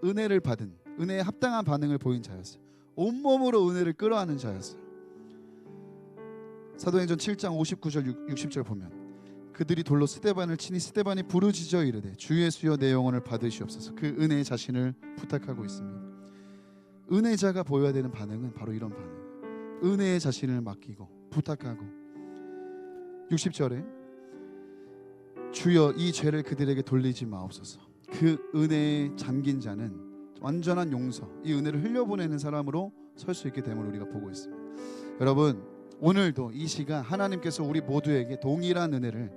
Speaker 2: 은혜를 받은, 은혜에 합당한 반응을 보인 자였어요. 온몸으로 은혜를 끌어안는 자였어요. 사도행전 7장 59절 60절 보면 그들이 돌로 스데반을 치니 스데반이 부르짖어 이르되 주 예수여 내 영혼을 받으시옵소서. 그 은혜의 자신을 부탁하고 있습니다. 은혜자가 보여야 되는 반응은 바로 이런 반응, 은혜의 자신을 맡기고 부탁하고. 60절에 주여 이 죄를 그들에게 돌리지 마옵소서. 그 은혜에 잠긴 자는 완전한 용서, 이 은혜를 흘려보내는 사람으로 설 수 있게 됨을 우리가 보고 있습니다. 여러분 오늘도 이 시간 하나님께서 우리 모두에게 동일한 은혜를,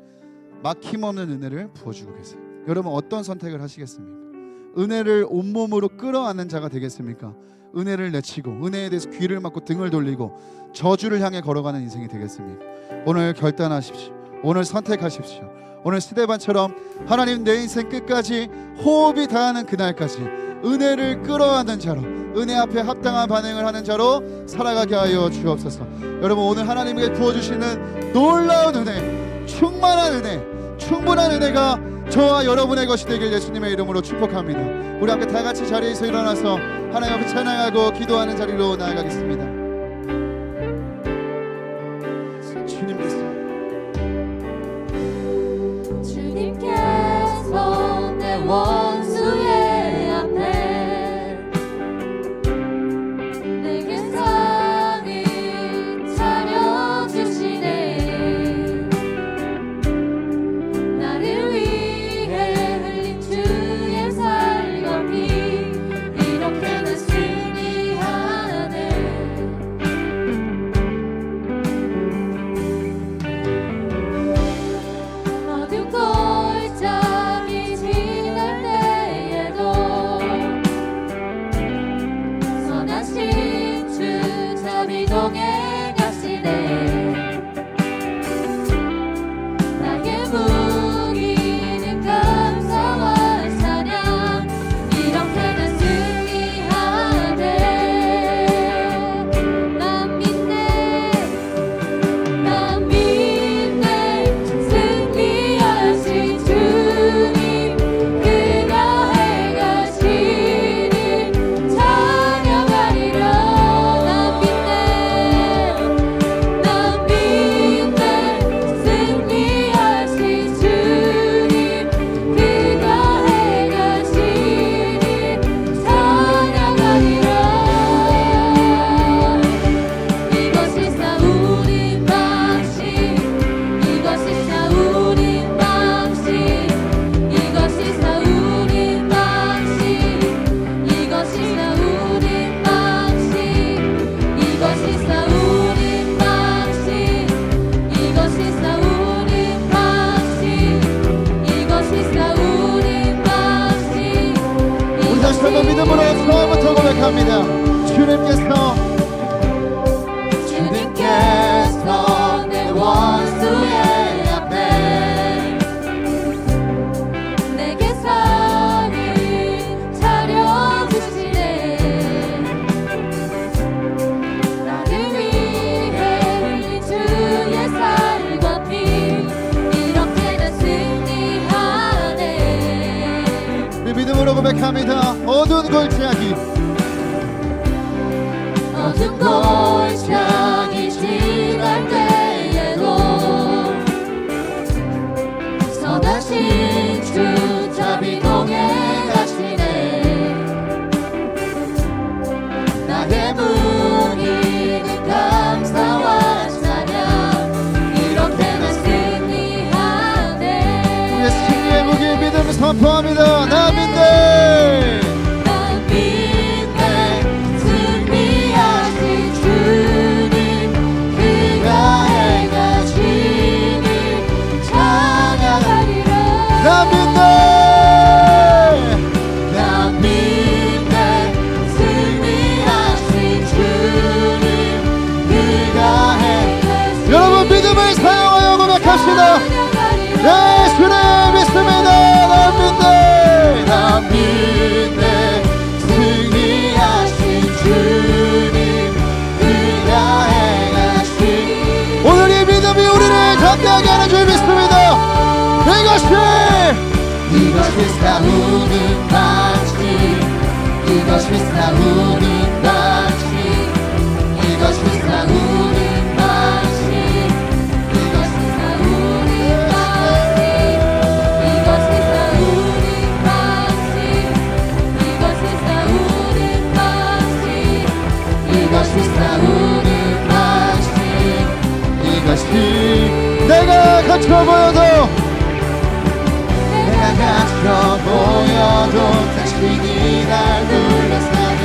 Speaker 2: 막힘없는 은혜를 부어주고 계세요. 여러분 어떤 선택을 하시겠습니까? 은혜를 온몸으로 끌어안는 자가 되겠습니까? 은혜를 내치고 은혜에 대해서 귀를 막고 등을 돌리고 저주를 향해 걸어가는 인생이 되겠습니까? 오늘 결단하십시오. 오늘 선택하십시오. 오늘 스데반처럼 하나님 내 인생 끝까지 호흡이 닿는 그날까지 은혜를 끌어안는 자로, 은혜 앞에 합당한 반응을 하는 자로 살아가게 하여 주옵소서. 여러분 오늘 하나님께 부어주시는 놀라운 은혜, 충만한 은혜, 충분한 은혜가 저와 여러분의 것이 되길 예수님의 이름으로 축복합니다. 우리 함께 다 같이 자리에서 일어나서 하나님 앞에 찬양하고 기도하는 자리로 나아가겠습니다.
Speaker 1: 주님께서 내 원수의 앞에 내게 상을 차려주시네. 나를 위해 흘린 주의 살과 피 이렇게 난 승리하네. 어두운 골짜기 지날 때에도 선하신 주 자비 동행하시네. 나의 무기는 감사와 찬양 이렇게 난 승리하네. 난 믿네, 난 믿네. 승리하신 주님 그가 행하시니 찬양하리라. 난 믿네, 난 믿네. 승리하신 주님 그가 행하시니 찬양하리라. 이것이 싸우는 방식, 이것이 싸우는 방식, 이것이 싸우는 방식, 이것이 싸우는 방식, 이것이 싸우는 방식, 이것이 싸우는 방식, 이것이 싸우는 방식.
Speaker 2: 우리 다시 한번 믿음으로 처음부터 고백합니다.
Speaker 1: 주님께서 내 원수의 앞에 내게 상을 차려주시네. 나를 위해 흘린 주의 살과 피 이렇게 난 승리하네.
Speaker 2: 우리 믿음으로 고백합니다. 어두운 골짜기,
Speaker 1: 어두운 골짜기 지날 때에도 선하신 주 자비 동행하시네. 나의 무기는 감사와 찬양 이렇게 난 승리하네.
Speaker 2: 우리의 승리의 무기 믿음 선포합니다. 나 믿네.
Speaker 1: 난 믿네. 승리하신 주님 그가 행하시니 찬양하리라.
Speaker 2: 나 믿네.
Speaker 1: 난 믿네. 승리하신 주님 그가 이것이 싸우는 방식 이것이 싸우는 방식 이것이 싸우는 방식 이것이 싸우는 방식 이것이 싸우는 방식 이것이 싸우는 방식 이것이 싸우는 방식
Speaker 2: 이것이 내가 갇혀 보여도
Speaker 1: 내가 갇혀 보여도 당신이 날 둘러싸네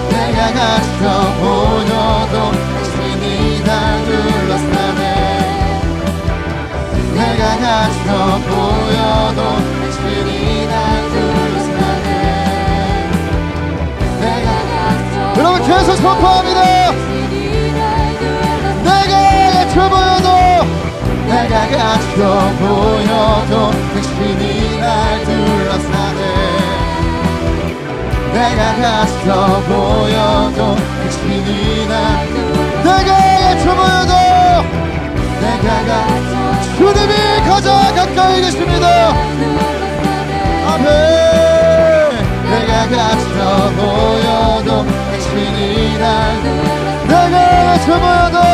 Speaker 1: 내가 갇혀 보여도 당신이 날 둘러싸네 내가 갇혀 보여도 당신이 날 둘러싸네 내가 갇혀
Speaker 2: 여러분 계속 선포합니다.
Speaker 1: 당신이 날 둘러싸네
Speaker 2: 내가 갇혀 보여도
Speaker 1: 내가 갇혀 보여도 당신이 날 둘러싸네 내가 갇혀 보여도 당신이 날 둘러싸네
Speaker 2: 내가 갇혀 보여도
Speaker 1: 내가 갇혀
Speaker 2: 주님이 가장 가까이 계십니다. 아멘.
Speaker 1: 내가 갇혀 보여도 당신이 날 둘러싸네
Speaker 2: 내가 갇혀 보여도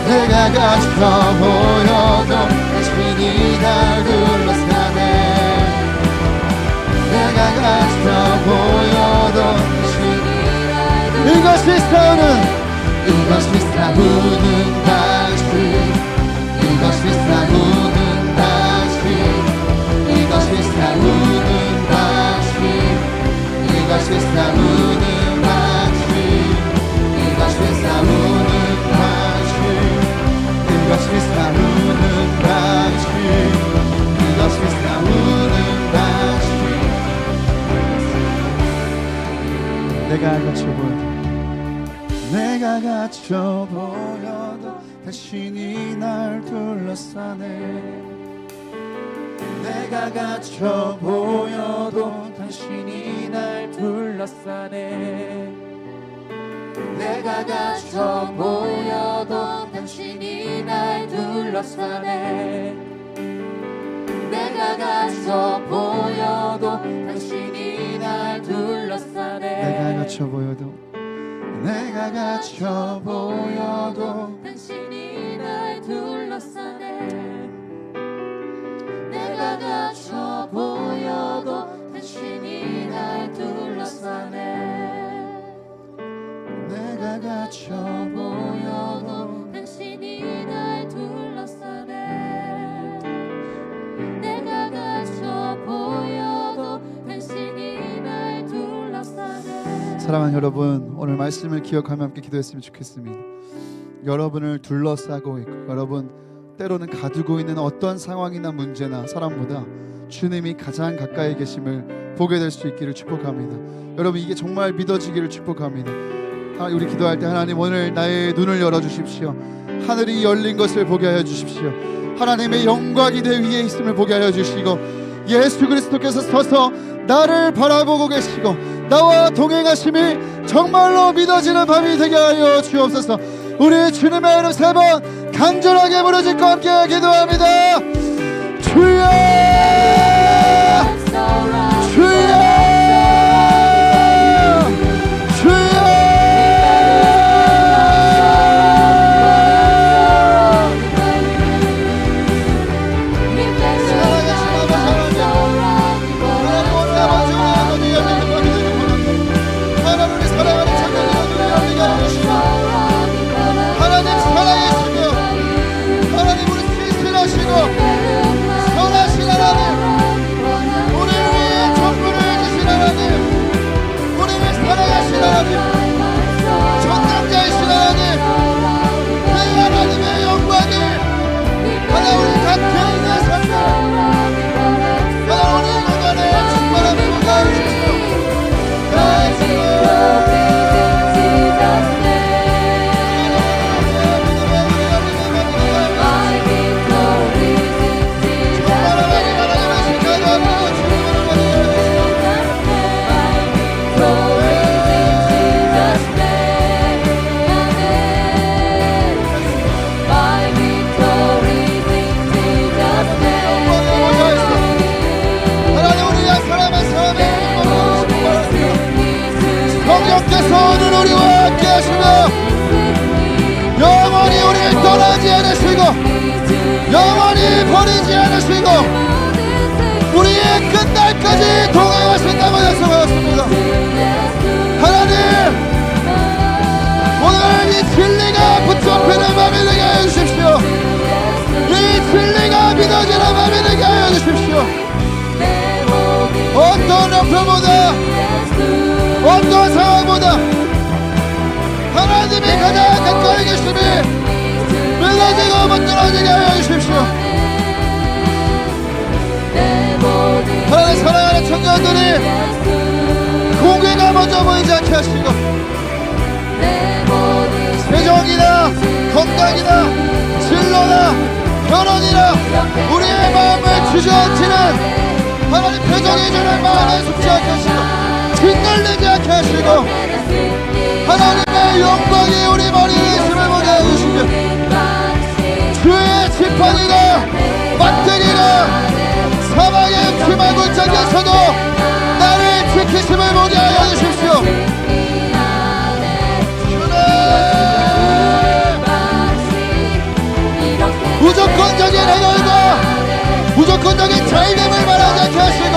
Speaker 1: 내가 갇혀 보여도 당신이 날 둘러싸네 내가 갇혀 보여도 당신이 날 둘러싸네
Speaker 2: 이것이 싸우는
Speaker 1: 이것이 싸우는 방식 이것이 싸우는 방식 이것이 싸우는 방식 이것이 싸우는 방식 이것이 싸우는 방식 이것이 싸우는 방식 이것이 싸우는 방식
Speaker 2: 내가 갇혀 보여도
Speaker 1: 내가 갇혀 보여도 당신이 날 둘러싸네 내가 갇혀 보여도 당신이 날 둘러싸네 내가 갇혀 보여도 당신이 날 둘러싸네 내가 갇혀 보여도 당신이 날 둘러싸네
Speaker 2: 내가 갇혀 보여도
Speaker 1: 내가 갇혀 보여도 당신이 날 둘러싸네 내가 갇혀 보여도 당신이 날 둘러싸네 내가 갇혀 보여도 당신이 날 둘러싸네 내가 갇혀 보여도 당신이 날 둘러싸네
Speaker 2: 사랑하는 여러분, 오늘 말씀을 기억하며 함께 기도했으면 좋겠습니다. 여러분을 둘러싸고 있고 여러분 때로는 가두고 있는 어떤 상황이나 문제나 사람보다 주님이 가장 가까이 계심을 보게 될 수 있기를 축복합니다. 여러분 이게 정말 믿어지기를 축복합니다. 우리 기도할 때 하나님 오늘 나의 눈을 열어주십시오. 하늘이 열린 것을 보게 하여 주십시오. 하나님의 영광이 내 위에 있음을 보게 하여 주시고 예수 그리스도께서 서서 나를 바라보고 계시고 나와 동행하심이 정말로 믿어지는 밤이 되게 하여 주옵소서. 우리 주님의 이름 3번 간절하게 부르짖고 함께 기도합니다. 주여 주여 주여 하나님 살아계시고 하나님 우리 신실하시고 끝까지 동행하신다고 약속하셨습니다. 하나님, 오늘 이 진리가 붙잡히는 밤이 되게 하여 주십시오. 이 진리가 믿어지는 밤이 되게 하여 주십시오. 어떤 형편보다, 어떤 상황보다 하나님이 가장 가까이 계심이 믿어지고 만들어지게 하여 주십시오. 하나님, 사랑하는 청년들이 공개가 먼저 보이지 않게 하시고 세정이나 건강이나 진로나 결혼이나 우리의 마음을 주저앉히는 하나님 표정이 주는 마음을 숨지 않게 하시고 짓눌리지 않게 하시고 하나님의 영광이 우리 머리에 있음을 보게 해주시며 주의 지팡이가 막대기가 사망의 피만골짜기에서도 나를 지키심을 보게 하여 주십시오. 무조건적인 해결과 무조건적인 자유됨을 말하지 않게 하시고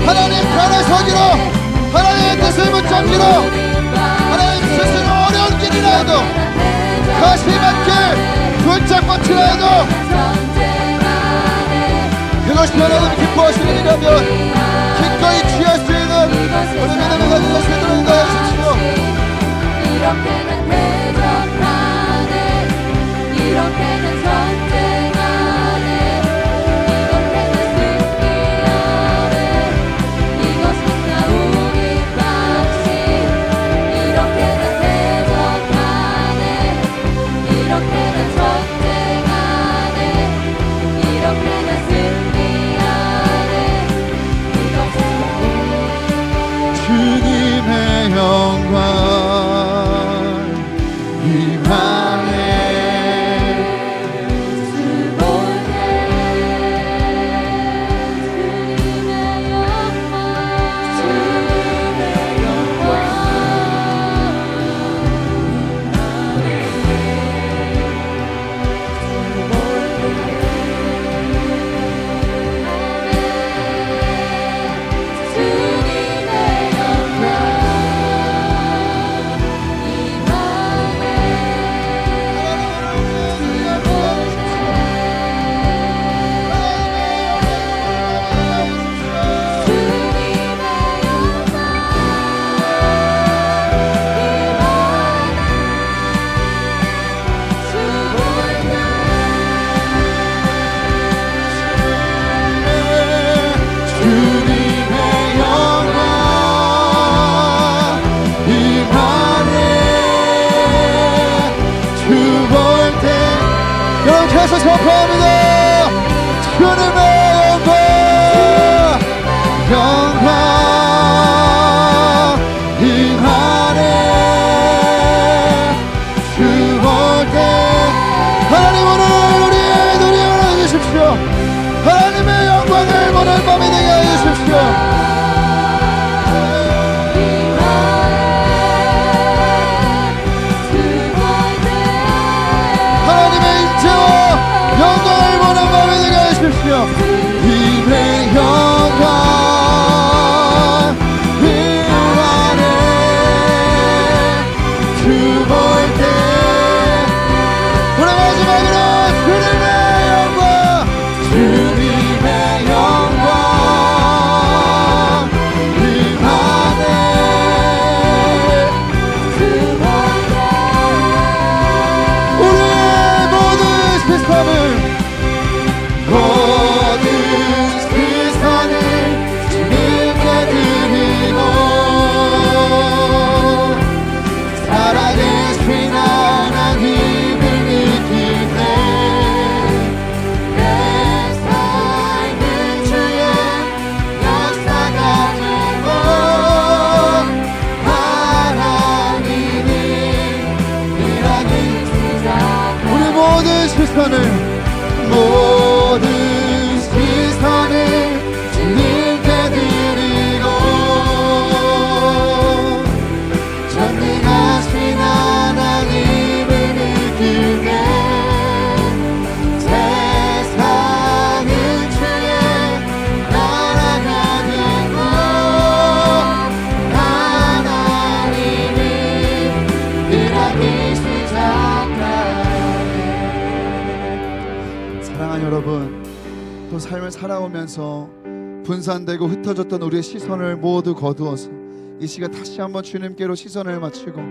Speaker 2: 하나님 편에 서기로 하나님의 뜻을 붙잡기로 하나님 스스로 어려운 길이라 해도 가시밭길 굴짝밭이라 해도 그것이 하나님 기뻐하시는 일이라면 기꺼이 취할 수 있는 우리 믿음을 가진 것을 들어가 주십시오.
Speaker 1: 이렇게는 대적하네, 이렇게는 전쟁하네, 이렇게는 승리하네, 이것은 나 우리 방식. 이렇게는 대적하네, 이렇게는 전쟁하네, 이렇게는 승리하네, 이것은
Speaker 2: 주님의 영광 계속 선포합니다. 주님의 영광, 영광 임하네. 주 볼 때 하나님 오늘 우리의 눈이 열어주십시오. 하나님의 영광을 보는 밤이 되게 해주십시오. 영광을 보는 밤이 되게 하십시오. 입의 영광 임하네. 주 볼 때 우리 마지막으로 주님의 영광, 주님의 영광 임하네. 주 볼 때 우리의 모든 시스템을 모든 시선을 주님께 드리고 전능하신 하나님을 느끼네. 세상은 주의 사랑하는 여러분, 또 삶을 살아오면서 분산되고 흩어졌던 우리의 시선을 모두 거두어서 이 시간 다시 한번 주님께로 시선을 맞추고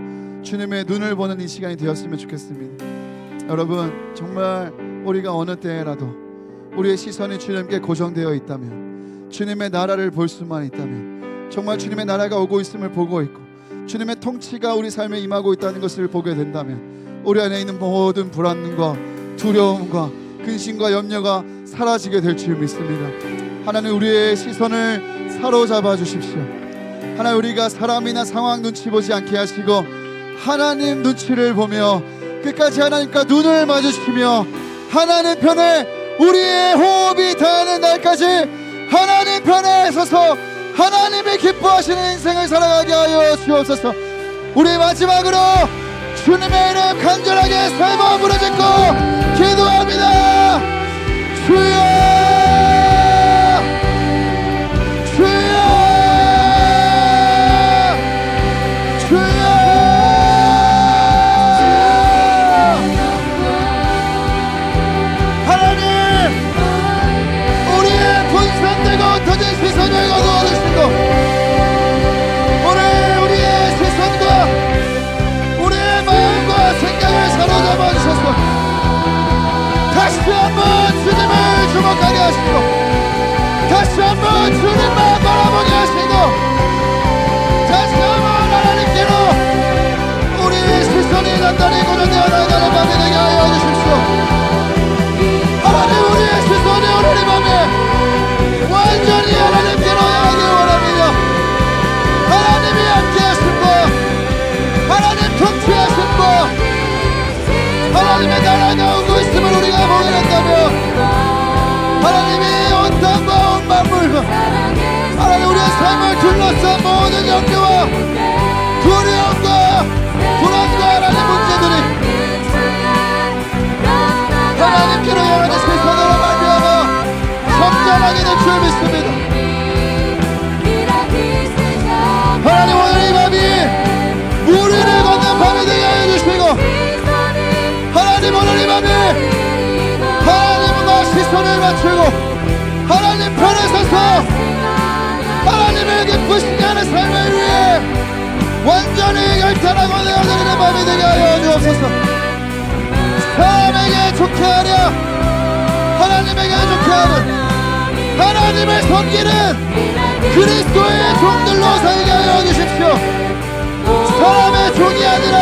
Speaker 2: 주님의 눈을 보는 이 시간이 되었으면 좋겠습니다. 여러분, 정말 우리가 어느 때라도 우리의 시선이 주님께 고정되어 있다면, 주님의 나라를 볼 수만 있다면, 정말 주님의 나라가 오고 있음을 보고 있고 주님의 통치가 우리 삶에 임하고 있다는 것을 보게 된다면, 우리 안에 있는 모든 불안과 두려움과 근심과 염려가 사라지게 될 줄 믿습니다. 하나님, 우리의 시선을 사로잡아 주십시오. 하나님, 우리가 사람이나 상황 눈치 보지 않게 하시고 하나님 눈치를 보며 끝까지 하나님과 눈을 마주치며 하나님 편에 우리의 호흡이 닿는 날까지 하나님 편에 서서 하나님이 기뻐하시는 인생을 살아가게 하여 주옵소서. 우리 마지막으로 주님의 이름 간절하게 세 번 부르짖고 기도합니다. 주여, 주여, 주여. 하나님, 우리의 분산되고 흩어진 시선을 거두어주시고 오늘 우리의 시선과 우리의 마음과 생각을 사로잡아 주셔서 다시 한번 주님을 주목하게 하시고 다시 한번 주님만 바라보게 하시고 다시 한번 하나님께로 우리의 시선이 단단히 고정되어 나가는 밤이 되게 하여 주십시오. 하나님, 우리의 시선이 오늘 이 밤에 완전히 하나님께로 향하기 원합니다. 하나님이 함께 하신 분, 하나님 통치하신 분, 하나님의 나라가 오고 있음을 우리가 보게 된다면 하나님이 온 땅과 온 만물과 하나님 우리의 삶을 둘러싼 모든 염려와 두려움과 불안과 하나님 문제들이 하나님께로 향하는 시선으로 말미암아 성장하게 될 줄 믿습니다. 하나님, 오늘 이 밤이 무리를 걷는 밤이 되게 하여 주시고 하나님, 오늘 이 밤이 하나님과 시선을 맞추고 하나님 편에 서서 하나님을 기쁘시게 하는 삶을 위해 완전히 결단하고 내어드리는 밤이 되게 하여 주옵소서. 사람에게 좋게 하랴 하나님에게 좋게 하는 하나님을 섬기는 그리스도의 종들로 살게 하여 주십시오. 사람의 종이 아니라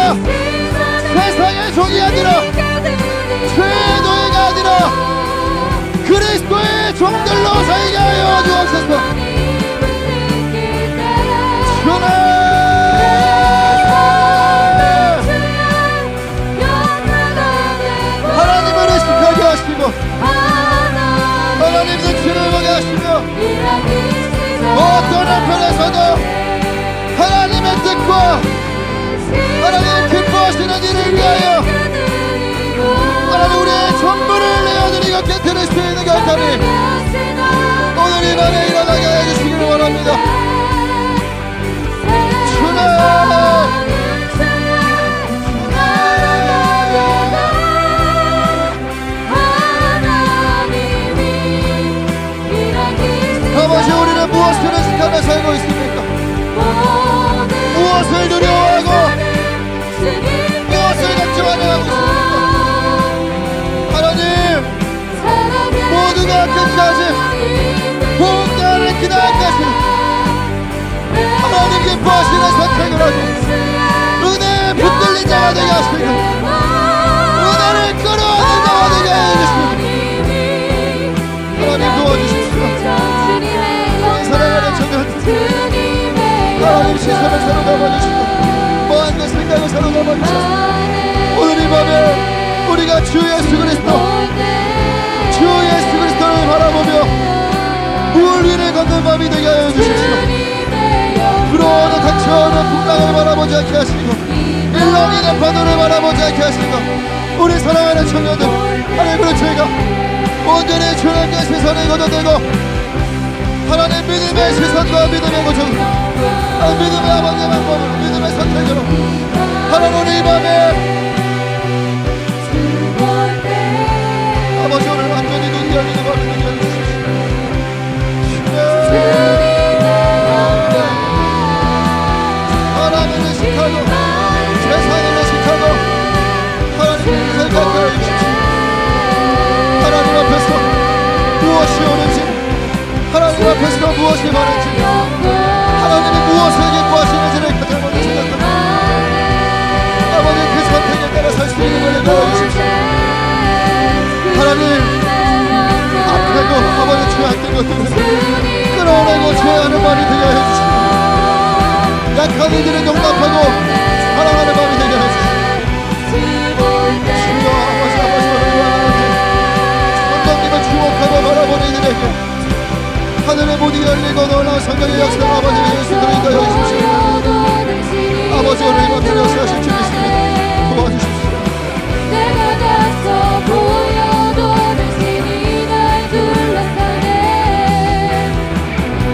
Speaker 2: 세상의 종이 아니라 죄의 노예가 아니라 그리스도의 종들로 살게 하여 주옵소서. 하나님을 의식하게 하시고 하나님 눈치를 보게 하시며 어떤 한편에서도 하나님의 뜻과 하나님 기뻐하시는 일을 위하여 하나님 우리의 전부를 내어드리고 깨뜨릴 수 있는 결단이 오늘 이 밤에 일어나게 해주시기를 원합니다. 아버지, 우리는 무엇을 의식하며 살고 있습니까? 무엇을 두려워하고 무엇을 걱정하며 하고 있습니까? 하나님, 모두가 끝까지 복가를 기다릴까지 하나님 기뻐하시는 선택을 하고 은혜에 붙들린 자가 되게 하시고 은혜를 끌어안는 자가 되게 해주시고 하나님 도와주십시오. 사랑하는 청년 하나님 시선을 사로잡아 주시고 마음과 생각을 사로잡아 주셔서 오늘 이 밤에 우리가 주 예수 그리스도를 바라보며 물 위를 걷는 밤이 되게 하여 주십시오. 불어오는 닥쳐오는 풍랑을 바라보지 않게 하시고 일렁이는 파도를 바라보지 않게 하시고 우리 사랑하는 청년들 하나님, 그런 저희가 온전히 주님께 시선을 거둬들고 하나님 믿음의 시선과 믿음의 고정 믿음의 아버지의 방법으로 믿음의 선택으로 하나님 오늘 이 밤에 아버지 오늘 완전히 하나님 악하고 아버지 죄악된 것들을 끌어내고 제하는 말이 되게 해주시고 약한 이들을 용납하고 사랑하는 말이 되게 해주시고 주여 아버지 하나님 주목하고 바라보는 이들에게 하늘의 문이 열리고 놀라운 성령의 역사가 아버지 예수 그리스도에 주시옵소서. 아버지 오늘 이곳을 역사하실 줄 믿습니다. 도와주십시오.
Speaker 1: 내가 가서 보여도 당신이 날 둘러싸네.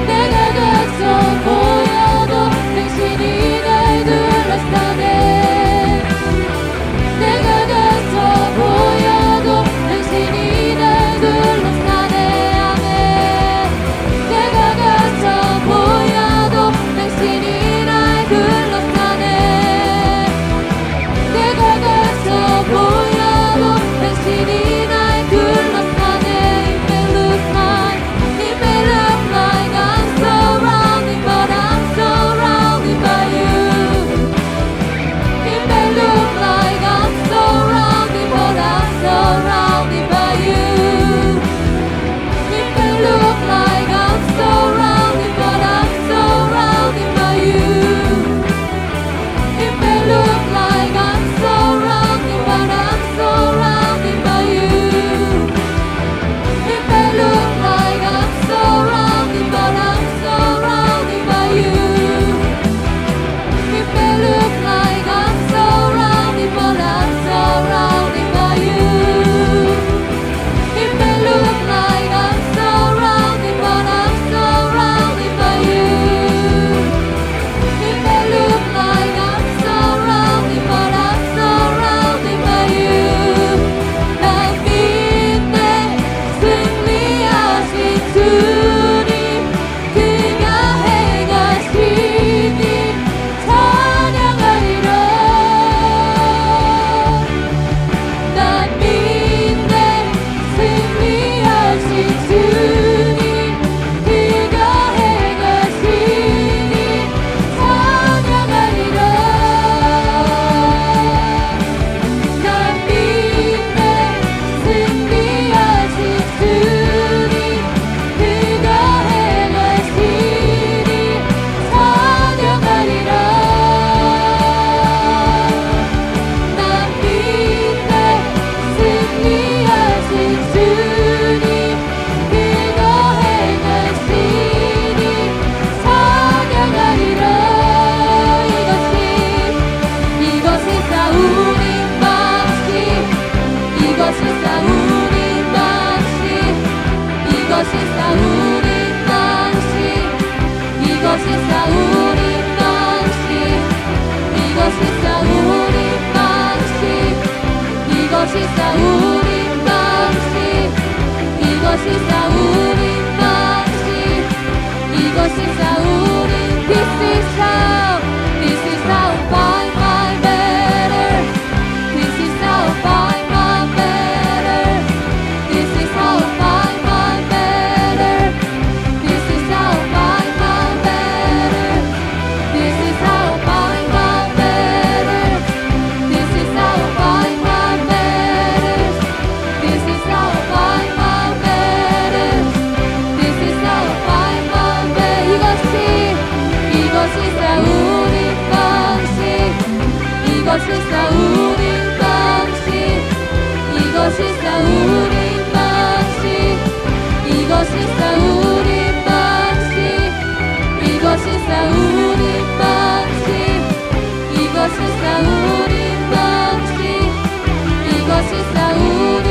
Speaker 1: 내가 가서 보여도 당신이 날 둘러싸네. 내가 가서 보여도 당신이 날 둘러싸네. 아멘. 내가 가서 보여도 당신이 날 둘러싸네. 내가 가서 보여도 당신이 날 둘러싸네. It may look like I'm surrounded, but I'm surrounded by you. It may look like I'm surrounded, but I'm surrounded by you. It may look like I'm surrounded, but I'm surrounded by you. It may look like I'm surrounded, but I'm surrounded by you. It may look like I'm surrounded, but I'm surrounded by you. It may look like I'm surrounded, but I'm surrounded by you. It may look like I'm surrounded, but I'm surrounded by you. It may look like I'm surrounded, but I'm surrounded by you. 난 믿네 승리하신 주님, 그가 행하시니 찬양하리라. 난 믿네 승리하신 주님, 그가 행하시니 찬양하리라. 난 믿네 승리하신 주님, 그가 행하시니 찬양하리라. 난 믿네 승리하신 주님, 그가 행하시니 찬양하리라. 이것이 싸우는 방식, 이것이 싸우는 방식, 이것이 싸우는 방식, 이것이 싸우는 방식, 이것이 싸우는 방식, 이것이 싸우는 방식, 이것이 싸우는 방식, 이것이 싸우는 This is how I find my better. This is how I find my better. This is how I find my better. This is how I find my better. This is how I find my better. This is how I find my better. This is how I find my better. This is how I find my better. 이것이 싸우는 방식, 이것이 싸우는 방식, 이것이 싸우는 방식, 이것이 싸우는 방식, 이것이 싸우는 방식, 이것이 싸우는 방식, 이것이 싸우는